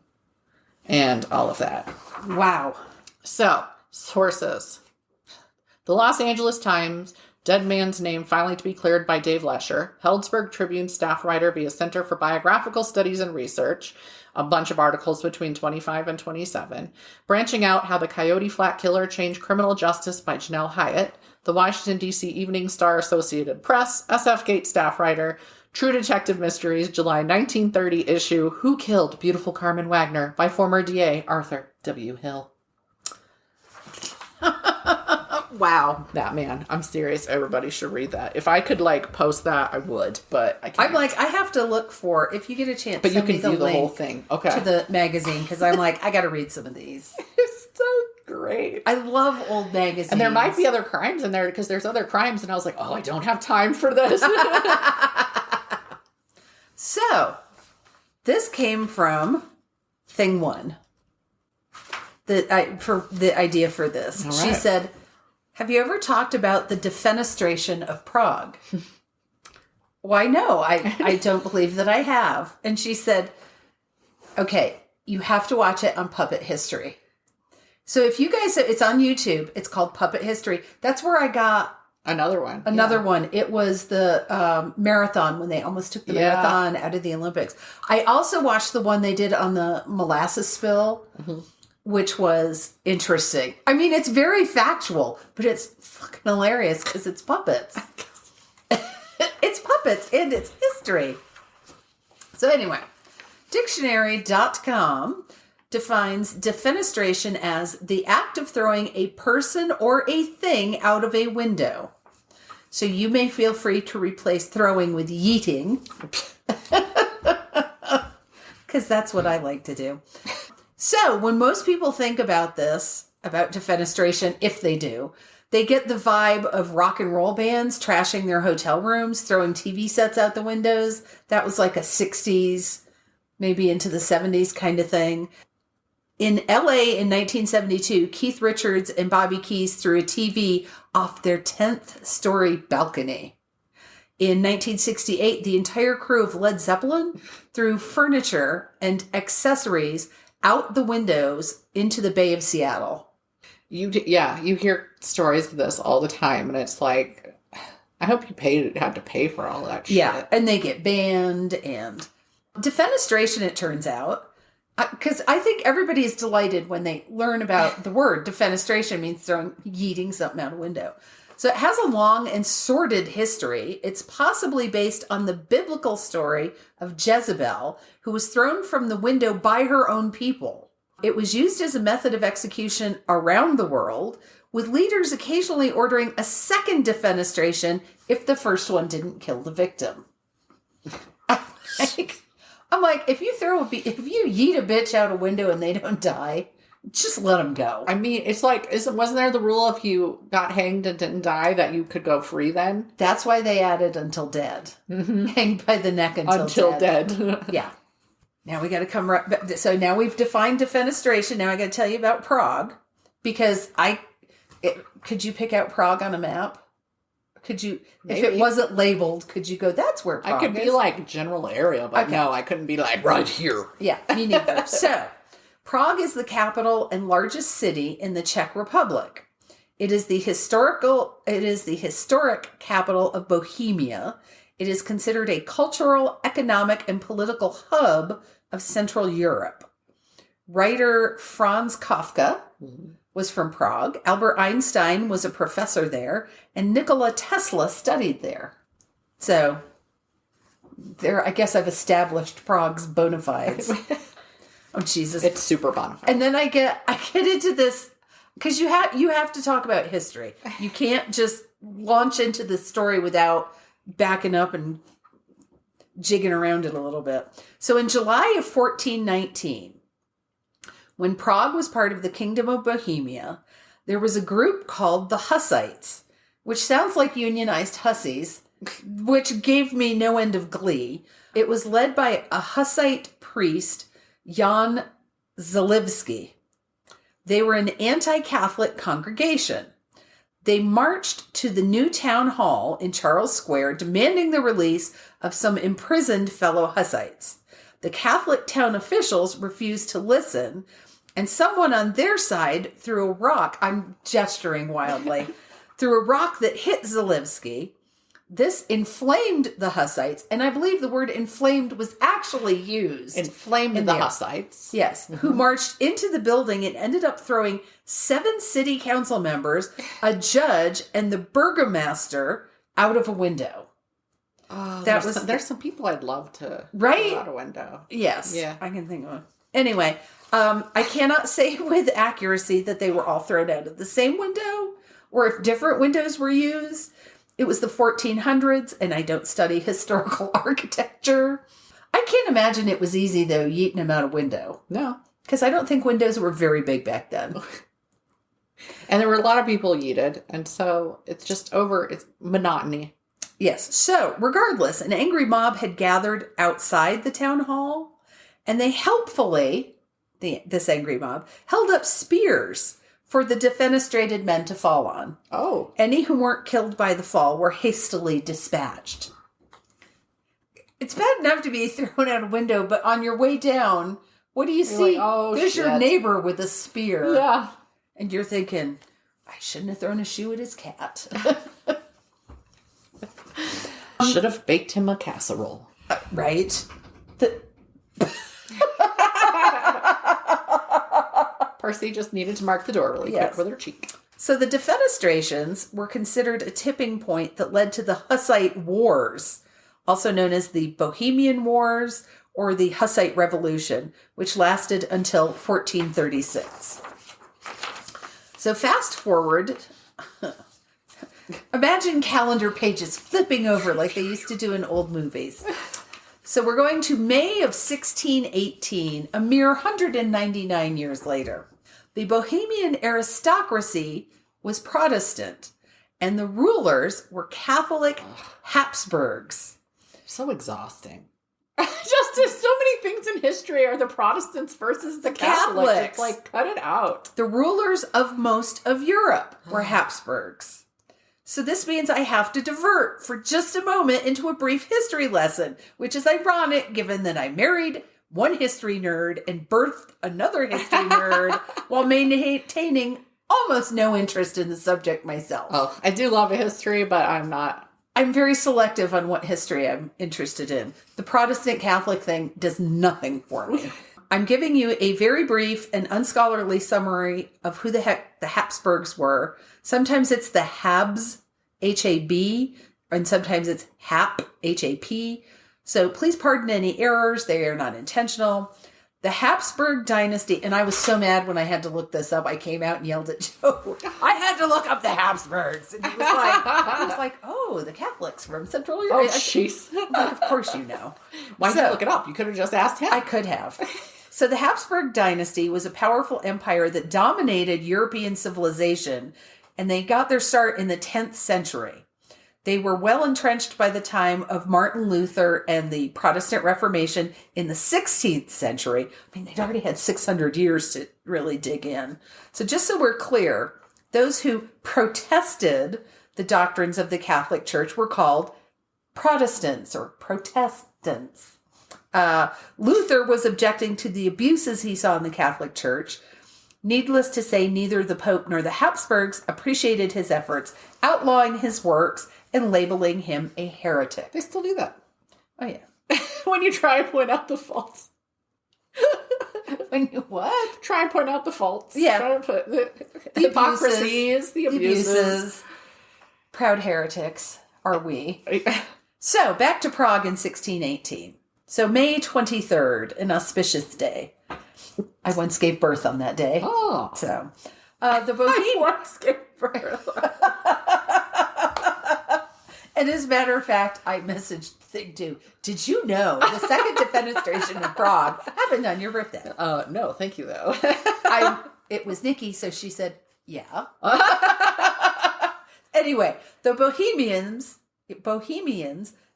B: and all of that.
A: Wow.
B: So, sources. The Los Angeles Times, Dead man's name finally to be cleared by Dave Lesher. Heldsburg Tribune staff writer via Center for Biographical Studies and Research. A bunch of articles between 25 and 27. Branching out how the Coyote Flat killer changed criminal justice by Janelle Hyatt. The Washington, D.C. Evening Star Associated Press. SF Gate staff writer. True Detective Mysteries, July 1930 issue. Who Killed Beautiful Carmen Wagner by former DA Arthur W. Hill.
A: Wow.
B: That man. I'm serious. Everybody should read that. If I could post that, I would, but I can't.
A: I have to look for, if you get a chance,
B: but you
A: send
B: can
A: me the
B: view the
A: link
B: whole thing. Okay.
A: to the magazine, because I'm I got to read some of these.
B: It's so great.
A: I love old magazines.
B: And there might be other crimes in there, because there's other crimes, and I was like, oh, I don't have time for this.
A: So, this came from Thing One. For the idea for this.
B: All
A: She
B: right.
A: said, have you ever talked about the defenestration of Prague? Why, no, I don't believe that I have. And she said, okay, you have to watch it on Puppet History. So if you guys, it's on YouTube. It's called Puppet History. That's where I got
B: Another one.
A: one. It was the marathon, when they almost took the marathon out of the Olympics. I also watched the one they did on the molasses spill, which was interesting. I mean, it's very factual, but it's fucking hilarious because it's puppets. It's puppets and it's history. So anyway, dictionary.com defines defenestration as the act of throwing a person or a thing out of a window. So you may feel free to replace throwing with yeeting, because that's what I like to do. So when most people think about this, about defenestration, if they do, they get the vibe of rock and roll bands trashing their hotel rooms, throwing TV sets out the windows. That was like a 60s, maybe into the 70s kind of thing. In LA in 1972, Keith Richards and Bobby Keys threw a TV off their 10th story balcony. In 1968, the entire crew of Led Zeppelin threw furniture and accessories out the windows into the Bay of Seattle.
B: You hear stories of this all the time, and it's like, I hope you had to pay for all that shit.
A: Yeah, and they get banned, and defenestration, it turns out, because I think everybody is delighted when they learn about the word. Defenestration means yeeting something out a window. So it has a long and sordid history. It's possibly based on the biblical story of Jezebel, who was thrown from the window by her own people. It was used as a method of execution around the world, with leaders occasionally ordering a second defenestration if the first one didn't kill the victim. I'm like, if you yeet a bitch out a window and they don't die, just let them go.
B: I mean, it's like, wasn't there the rule if you got hanged and didn't die that you could go free then?
A: That's why they added until dead. Mm-hmm. Hanged by the neck until dead. Yeah. Now we got to come right back. So now we've defined defenestration. Now I got to tell you about Prague, because could you pick out Prague on a map? Could you, maybe. If it wasn't labeled, could you go, that's where Prague is?
B: I could be like general area, but no, I couldn't be like right here.
A: Yeah, me neither. So Prague is the capital and largest city in the Czech Republic. It is the historic capital of Bohemia. It is considered a cultural, economic, and political hub of Central Europe. Writer Franz Kafka was from Prague. Albert Einstein was a professor there, and Nikola Tesla studied there. So I guess I've established Prague's bona fides. Oh, Jesus.
B: It's super bona fide.
A: And then I get into this, because you have to talk about history. You can't just launch into the story without backing up and jigging around it a little bit. So in July of 1419, when Prague was part of the Kingdom of Bohemia, there was a group called the Hussites, which sounds like unionized hussies, which gave me no end of glee. It was led by a Hussite priest, Jan Zalivsky. They were an anti-Catholic congregation. They marched to the new town hall in Charles Square, demanding the release of some imprisoned fellow Hussites. The Catholic town officials refused to listen, and someone on their side threw a rock, I'm gesturing wildly, through a rock that hit Zalewski. This inflamed the Hussites, and I believe the word inflamed was actually used.
B: Inflamed the Hussites.
A: Yes, who marched into the building and ended up throwing 7 city council members, a judge, and the burgomaster out of a window.
B: Oh, there's some people I'd love to throw out a window.
A: Yes, yeah, I can think of one. Anyway, I cannot say with accuracy that they were all thrown out of the same window or if different windows were used. It was the 1400s, and I don't study historical architecture. I can't imagine it was easy, though, yeeting them out a window.
B: No.
A: Because I don't think windows were very big back then.
B: And there were a lot of people yeeted, and so it's monotony.
A: Yes. So, regardless, an angry mob had gathered outside the town hall, and they helpfully, this angry mob, held up spears for the defenestrated men to fall on.
B: Oh.
A: Any who weren't killed by the fall were hastily dispatched. It's bad enough to be thrown out a window, but on your way down, what do you see?
B: Like,
A: there's your neighbor with a spear.
B: Yeah.
A: And you're thinking, I shouldn't have thrown a shoe at his cat.
B: Should have baked him a casserole.
A: Right?
B: Percy just needed to mark the door really quick with her cheek.
A: So the defenestrations were considered a tipping point that led to the Hussite Wars, also known as the Bohemian Wars or the Hussite Revolution, which lasted until 1436. So fast forward, imagine calendar pages flipping over like they used to do in old movies. So we're going to May of 1618, a mere 199 years later. The Bohemian aristocracy was Protestant, and the rulers were Catholic Habsburgs.
B: So exhausting. Just there's so many things in history are the Protestants versus the Catholics. It's like, cut it out.
A: The rulers of most of Europe were Habsburgs. So this means I have to divert for just a moment into a brief history lesson, which is ironic given that I married one history nerd and birthed another history nerd while maintaining almost no interest in the subject myself.
B: Oh, I do love a history, but I'm
A: very selective on what history I'm interested in. The Protestant Catholic thing does nothing for me. I'm giving you a very brief and unscholarly summary of who the heck the Habsburgs were. Sometimes it's the Habs, H-A-B, and sometimes it's Hap, H-A-P. So please pardon any errors. They are not intentional. The Habsburg dynasty, and I was so mad when I had to look this up. I came out and yelled at Joe, I had to look up the Habsburgs. And he was like, oh, the Catholics from Central Europe.
B: Oh, jeez.
A: Like, of course you know.
B: Why did you look it up? You could have just asked him.
A: I could have. So the Habsburg dynasty was a powerful empire that dominated European civilization, and they got their start in the 10th century. They were well entrenched by the time of Martin Luther and the Protestant Reformation in the 16th century. I mean, they'd already had 600 years to really dig in. So just so we're clear, those who protested the doctrines of the Catholic Church were called Protestants or Protestants. Luther was objecting to the abuses he saw in the Catholic Church. Needless to say, neither the Pope nor the Habsburgs appreciated his efforts, outlawing his works and labeling him a heretic.
B: They still do that.
A: Oh, yeah.
B: When you try and point out the faults.
A: When you what?
B: Try and point out the faults.
A: Yeah.
B: Try and put the hypocrisies, the abuses.
A: Proud heretics are we. So, back to Prague in 1618. So, May 23rd, an auspicious day. I once gave birth on that day.
B: Oh.
A: So, the Bohemian...
B: I once gave birth.
A: And as a matter of fact, I messaged Thing 2. Did you know the second defenestration in Prague happened on your birthday?
B: No, thank you, though.
A: It was Nikki, so she said, yeah. Anyway, the Bohemians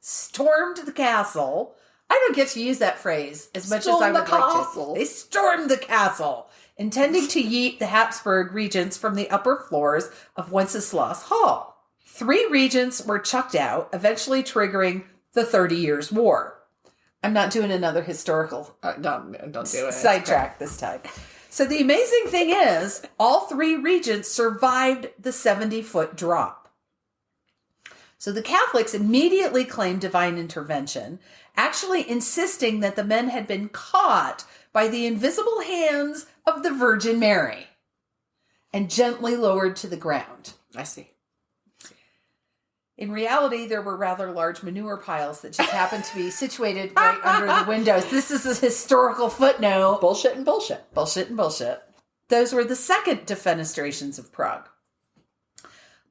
A: stormed the castle. I don't get to use that phrase as much as I would like to. They stormed the castle, intending to yeet the Habsburg regents from the upper floors of Wenceslas Hall. 3 regents were chucked out, eventually triggering the 30 Years' War. I'm not doing another historical
B: don't do it.
A: Sidetrack this time. So the amazing thing is, all 3 regents survived the 70-foot drop. So the Catholics immediately claimed divine intervention, actually insisting that the men had been caught by the invisible hands of the Virgin Mary and gently lowered to the ground.
B: I see.
A: In reality, there were rather large manure piles that just happened to be situated right under the windows. This is a historical footnote.
B: Bullshit and bullshit.
A: Bullshit and bullshit. Those were the second defenestrations of Prague.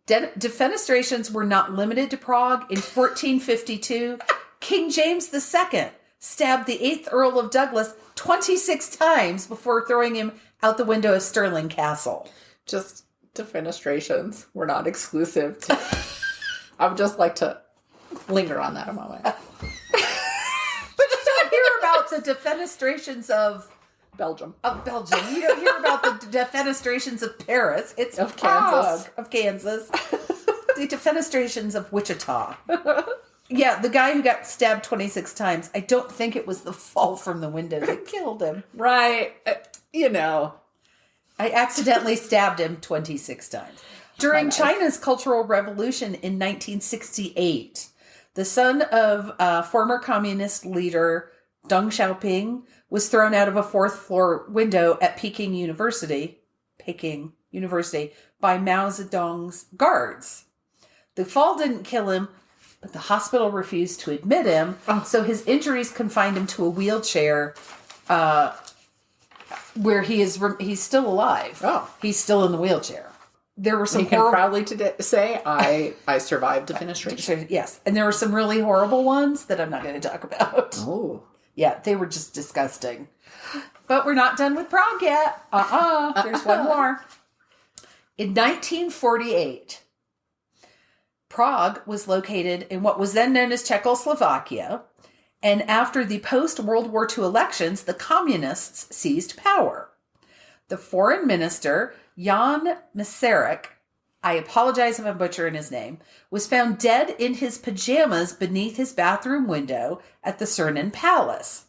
A: Defenestrations were not limited to Prague. In 1452, King James II stabbed the 8th Earl of Douglas 26 times before throwing him out the window of Stirling Castle.
B: Just defenestrations were not exclusive to... I would just like to linger on that a moment.
A: But you don't hear about the defenestrations of
B: Belgium.
A: You don't hear about the defenestrations of Paris. It's
B: Of
A: Prague,
B: Kansas.
A: of Kansas. The defenestrations of Wichita. Yeah, the guy who got stabbed 26 times, I don't think it was the fall from the window that killed him.
B: Right. You know.
A: I accidentally stabbed him 26 times. During China's Cultural Revolution in 1968, the son of former communist leader Deng Xiaoping was thrown out of a 4th-floor window at Peking University by Mao Zedong's guards. The fall didn't kill him, but the hospital refused to admit him, so his injuries confined him to a wheelchair where he's still alive.
B: Oh.
A: He's still in the wheelchair. There were some
B: You can proudly say, I survived defenestration.
A: Yes. And there were some really horrible ones that I'm not going to talk about.
B: Oh.
A: Yeah, they were just disgusting. But we're not done with Prague yet. There's one more. In 1948, Prague was located in what was then known as Czechoslovakia. And after the post-World War II elections, the communists seized power. The foreign minister, Jan Masaryk, I apologize if I'm butchering his name, was found dead in his pajamas beneath his bathroom window at the Cernan Palace.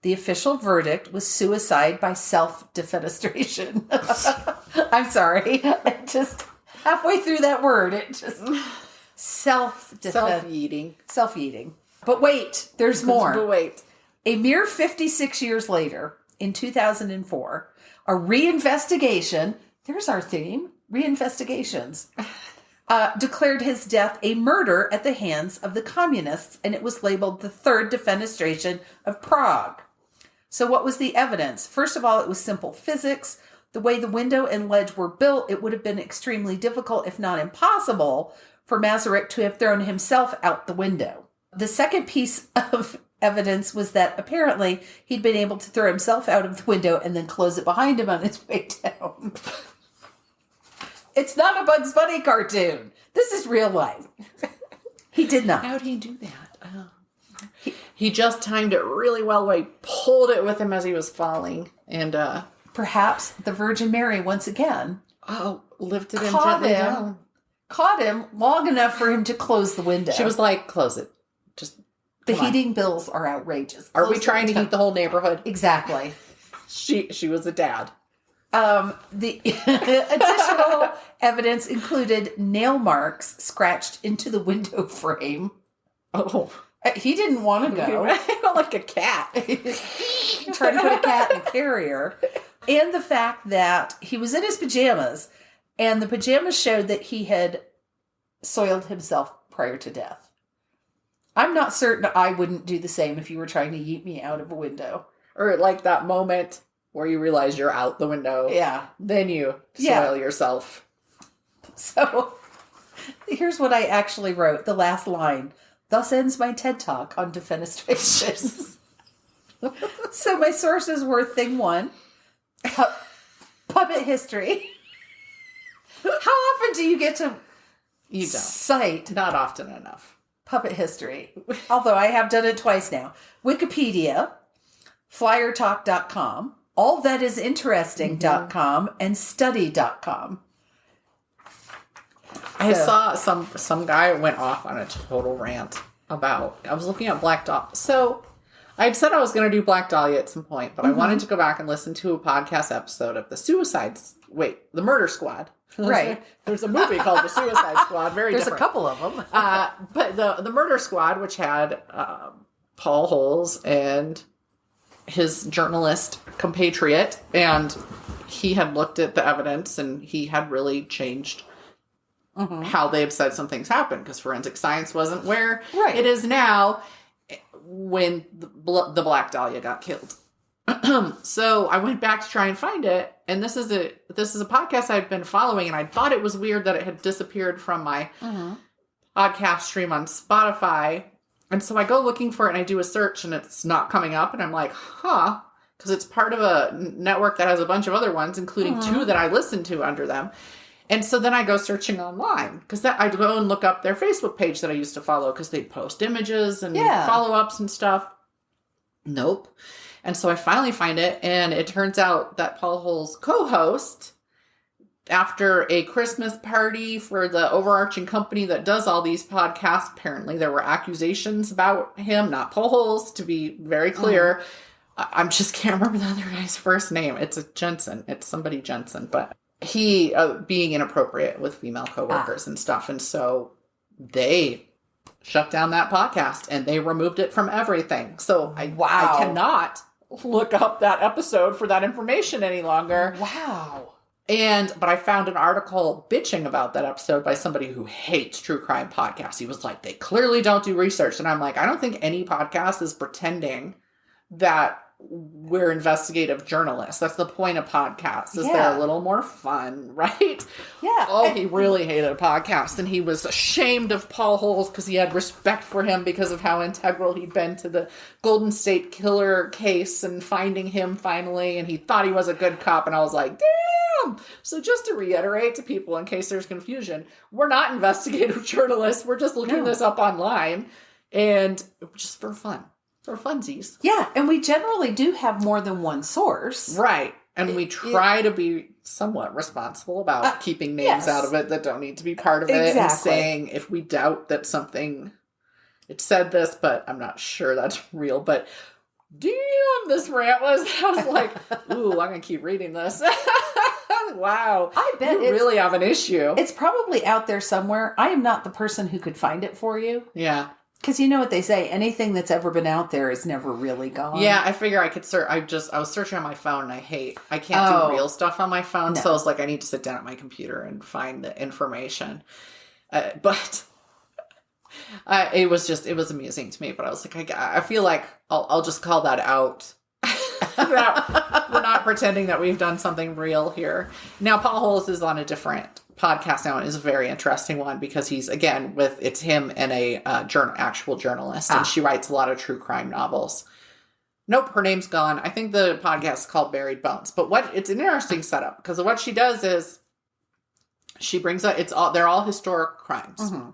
A: The official verdict was suicide by self-defenestration. I'm sorry. I just, halfway through that word, it just...
B: Self-eating.
A: Self-eating. But wait, there's more.
B: But wait.
A: A mere 56 years later, in 2004, a reinvestigation, there's our theme, reinvestigations, declared his death a murder at the hands of the communists, and it was labeled the third defenestration of Prague. So what was the evidence? First of all, it was simple physics. The way the window and ledge were built, it would have been extremely difficult, if not impossible, for Masaryk to have thrown himself out the window. The second piece of evidence was that apparently he'd been able to throw himself out of the window and then close it behind him on his way down. It's not a Bugs Bunny cartoon. This is real life. He did not.
B: How'd he do that? He just timed it really well. He pulled it with him as he was falling. And
A: perhaps the Virgin Mary once again
B: lifted him gently down.
A: Caught him long enough for him to close the window.
B: She was like, close it. Just
A: the heating bills are outrageous.
B: Are we trying to heat the whole neighborhood?
A: Exactly.
B: She was a dad.
A: The additional evidence included nail marks scratched into the window frame.
B: Oh.
A: He didn't want to go.
B: Like a cat.
A: Trying to put a cat in a carrier. And the fact that he was in his pajamas, and the pajamas showed that he had soiled himself prior to death. I'm not certain I wouldn't do the same if you were trying to yeet me out of a window.
B: Or like that moment where you realize you're out the window.
A: Yeah.
B: Then you soil yourself.
A: So here's what I actually wrote. The last line. Thus ends my TED Talk on defenestration. So my sources were thing one, puppet history. How often do you get to cite?
B: Not often enough.
A: Puppet history. Although I have done it twice now. Wikipedia, flyertalk.com, allthatisinteresting.com, and study.com.
B: I saw some guy went off on a total rant about, I was looking at Black Dog. So I'd said I was going to do Black Dahlia at some point, but I wanted to go back and listen to a podcast episode of the Murder Squad.
A: Right.
B: There's a movie called The Suicide Squad. There's
A: different. A couple of them.
B: But the Murder Squad, which had Paul Holes and his journalist compatriot, and he had looked at the evidence and he had really changed how they had said some things happened, because forensic science wasn't where it is now when the Black Dahlia got killed. So I went back to try and find it, and this is a podcast I'd been following, and I thought it was weird that it had disappeared from my podcast stream on Spotify. And so I go looking for it, and I do a search, and it's not coming up, and I'm like, because it's part of a network that has a bunch of other ones, including two that I listen to under them. And so then I go searching online, because I go and look up their Facebook page that I used to follow, because they post images and follow-ups and stuff. Nope. And so I finally find it, and it turns out that Paul Holes' co-host, after a Christmas party for the overarching company that does all these podcasts, apparently there were accusations about him, not Paul Holes, to be very clear. I just can't remember the other guy's first name. It's Jensen. It's somebody Jensen, but he being inappropriate with female coworkers and stuff. And so they shut down that podcast and they removed it from everything. So I cannot look up that episode for that information any longer.
A: Wow.
B: But I found an article bitching about that episode by somebody who hates true crime podcasts. He was like, they clearly don't do research. And I'm like, I don't think any podcast is pretending that we're investigative journalists. That's the point of podcasts, is they're a little more fun, right?
A: Yeah.
B: Oh, he really hated a podcast, and he was ashamed of Paul Holes because he had respect for him because of how integral he'd been to the Golden State Killer case and finding him finally, and he thought he was a good cop, and I was like, damn! So just to reiterate to people in case there's confusion, we're not investigative journalists. We're just looking this up online, and just for fun. For funsies.
A: Yeah, and we generally do have more than one source.
B: Right. And we try to be somewhat responsible about keeping names out of it that don't need to be part of it. And saying, if we doubt that something, it said this, but I'm not sure that's real. But damn, this rant was, I was like, ooh, I'm going to keep reading this. Wow. I bet you really have an issue.
A: It's probably out there somewhere. I am not the person who could find it for you.
B: Yeah.
A: Because you know what they say, anything that's ever been out there is never really gone.
B: Yeah, I figure I could search. I was searching on my phone, and I can't do real stuff on my phone. No. So I was like, I need to sit down at my computer and find the information. But it was amusing to me. But I was like, I feel like I'll just call that out. We're not pretending that we've done something real here. Now, Paul Holes is on a different podcast now, and is a very interesting one because he's, again, it's him and a actual journalist, and she writes a lot of true crime novels. Nope, her name's gone. I think the podcast is called Buried Bones. But it's an interesting setup, because what she does is she brings up, they're all historic crimes. Mm-hmm.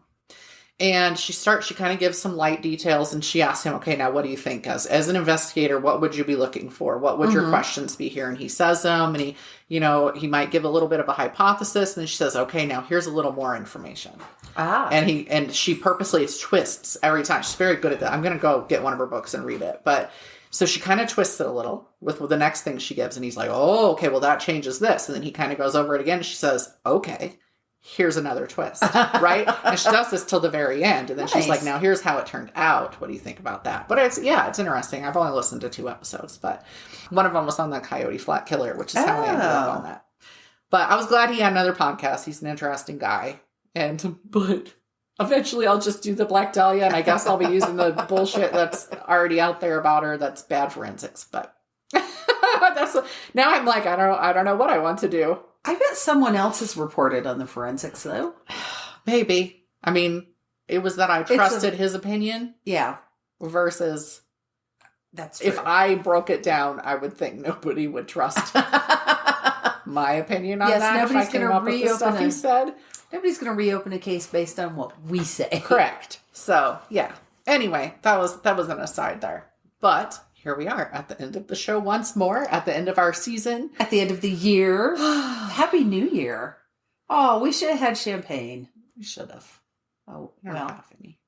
B: And she kind of gives some light details, and she asks him, okay, now what do you think? As an investigator, what would you be looking for? What would your questions be here? And he says them, and he might give a little bit of a hypothesis, and then she says, okay, now here's a little more information. And she purposely twists every time. She's very good at that. I'm going to go get one of her books and read it. But so she kind of twists it a little with the next thing she gives, and he's like, oh, okay, well, that changes this. And then he kind of goes over it again, and she says, okay, here's another twist, right? And she does this till the very end. And then she's like, now here's how it turned out. What do you think about that? But it's interesting. I've only listened to 2 episodes, but one of them was on the Coyote Flat Killer, which is how I ended up on that. But I was glad he had another podcast. He's an interesting guy. But eventually I'll just do the Black Dahlia, and I guess I'll be using the bullshit that's already out there about her that's bad forensics. But now I'm like, I don't know what I want to do.
A: I bet someone else has reported on the forensics, though.
B: Maybe. I mean, it was that I trusted his opinion.
A: Yeah.
B: Versus,
A: that's true.
B: If I broke it down, I would think nobody would trust my opinion on that. Nobody's if I came up with the stuff he said.
A: Nobody's going to reopen a case based on what we say.
B: Correct. So, yeah. Anyway, that was an aside there. But here we are at the end of the show once more, at the end of our season.
A: At the end of the year. Happy New Year. Oh, we should have had champagne.
B: We should have.
A: Oh,
B: you don't have any.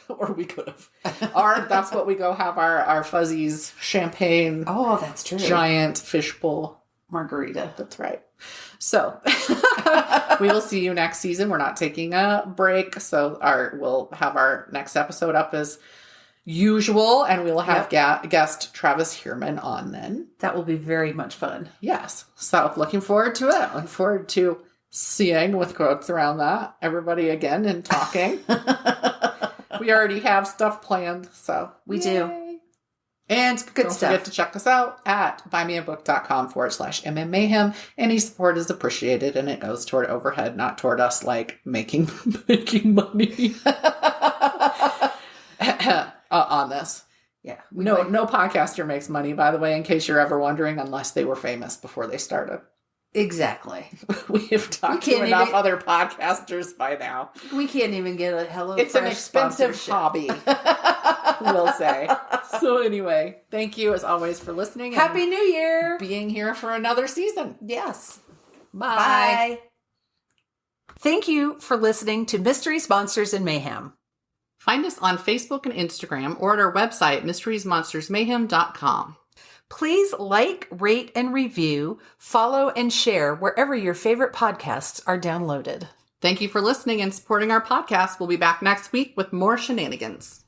B: Or we could have. Or that's what we go have our Fuzzies champagne.
A: Oh, that's true.
B: Giant fishbowl
A: margarita.
B: That's right. So we will see you next season. We're not taking a break. So we'll have our next episode up as usual, and we will have guest Travis Heerman on then.
A: That will be very much fun.
B: Yes. So looking forward to it. Looking forward to seeing, with quotes around that, everybody again and talking. We already have stuff planned, so
A: we do.
B: And don't forget to check us out at buymeabook.com/mmmayhem. Any support is appreciated, and it goes toward overhead, not toward us like making money on this.
A: Yeah.
B: No podcaster makes money, by the way, in case you're ever wondering, unless they were famous before they started.
A: Exactly.
B: We have talked to enough other podcasters by now.
A: We can't even get a HelloFresh.
B: It's an expensive hobby, we'll say. So anyway, thank you as always for listening.
A: Happy New Year.
B: Being here for another season.
A: Yes.
B: Bye.
A: Thank you for listening to Mysteries, Monsters, and Mayhem.
B: Find us on Facebook and Instagram or at our website, mysteriesmonstersmayhem.com.
A: Please like, rate, and review, follow, and share wherever your favorite podcasts are downloaded.
B: Thank you for listening and supporting our podcast. We'll be back next week with more shenanigans.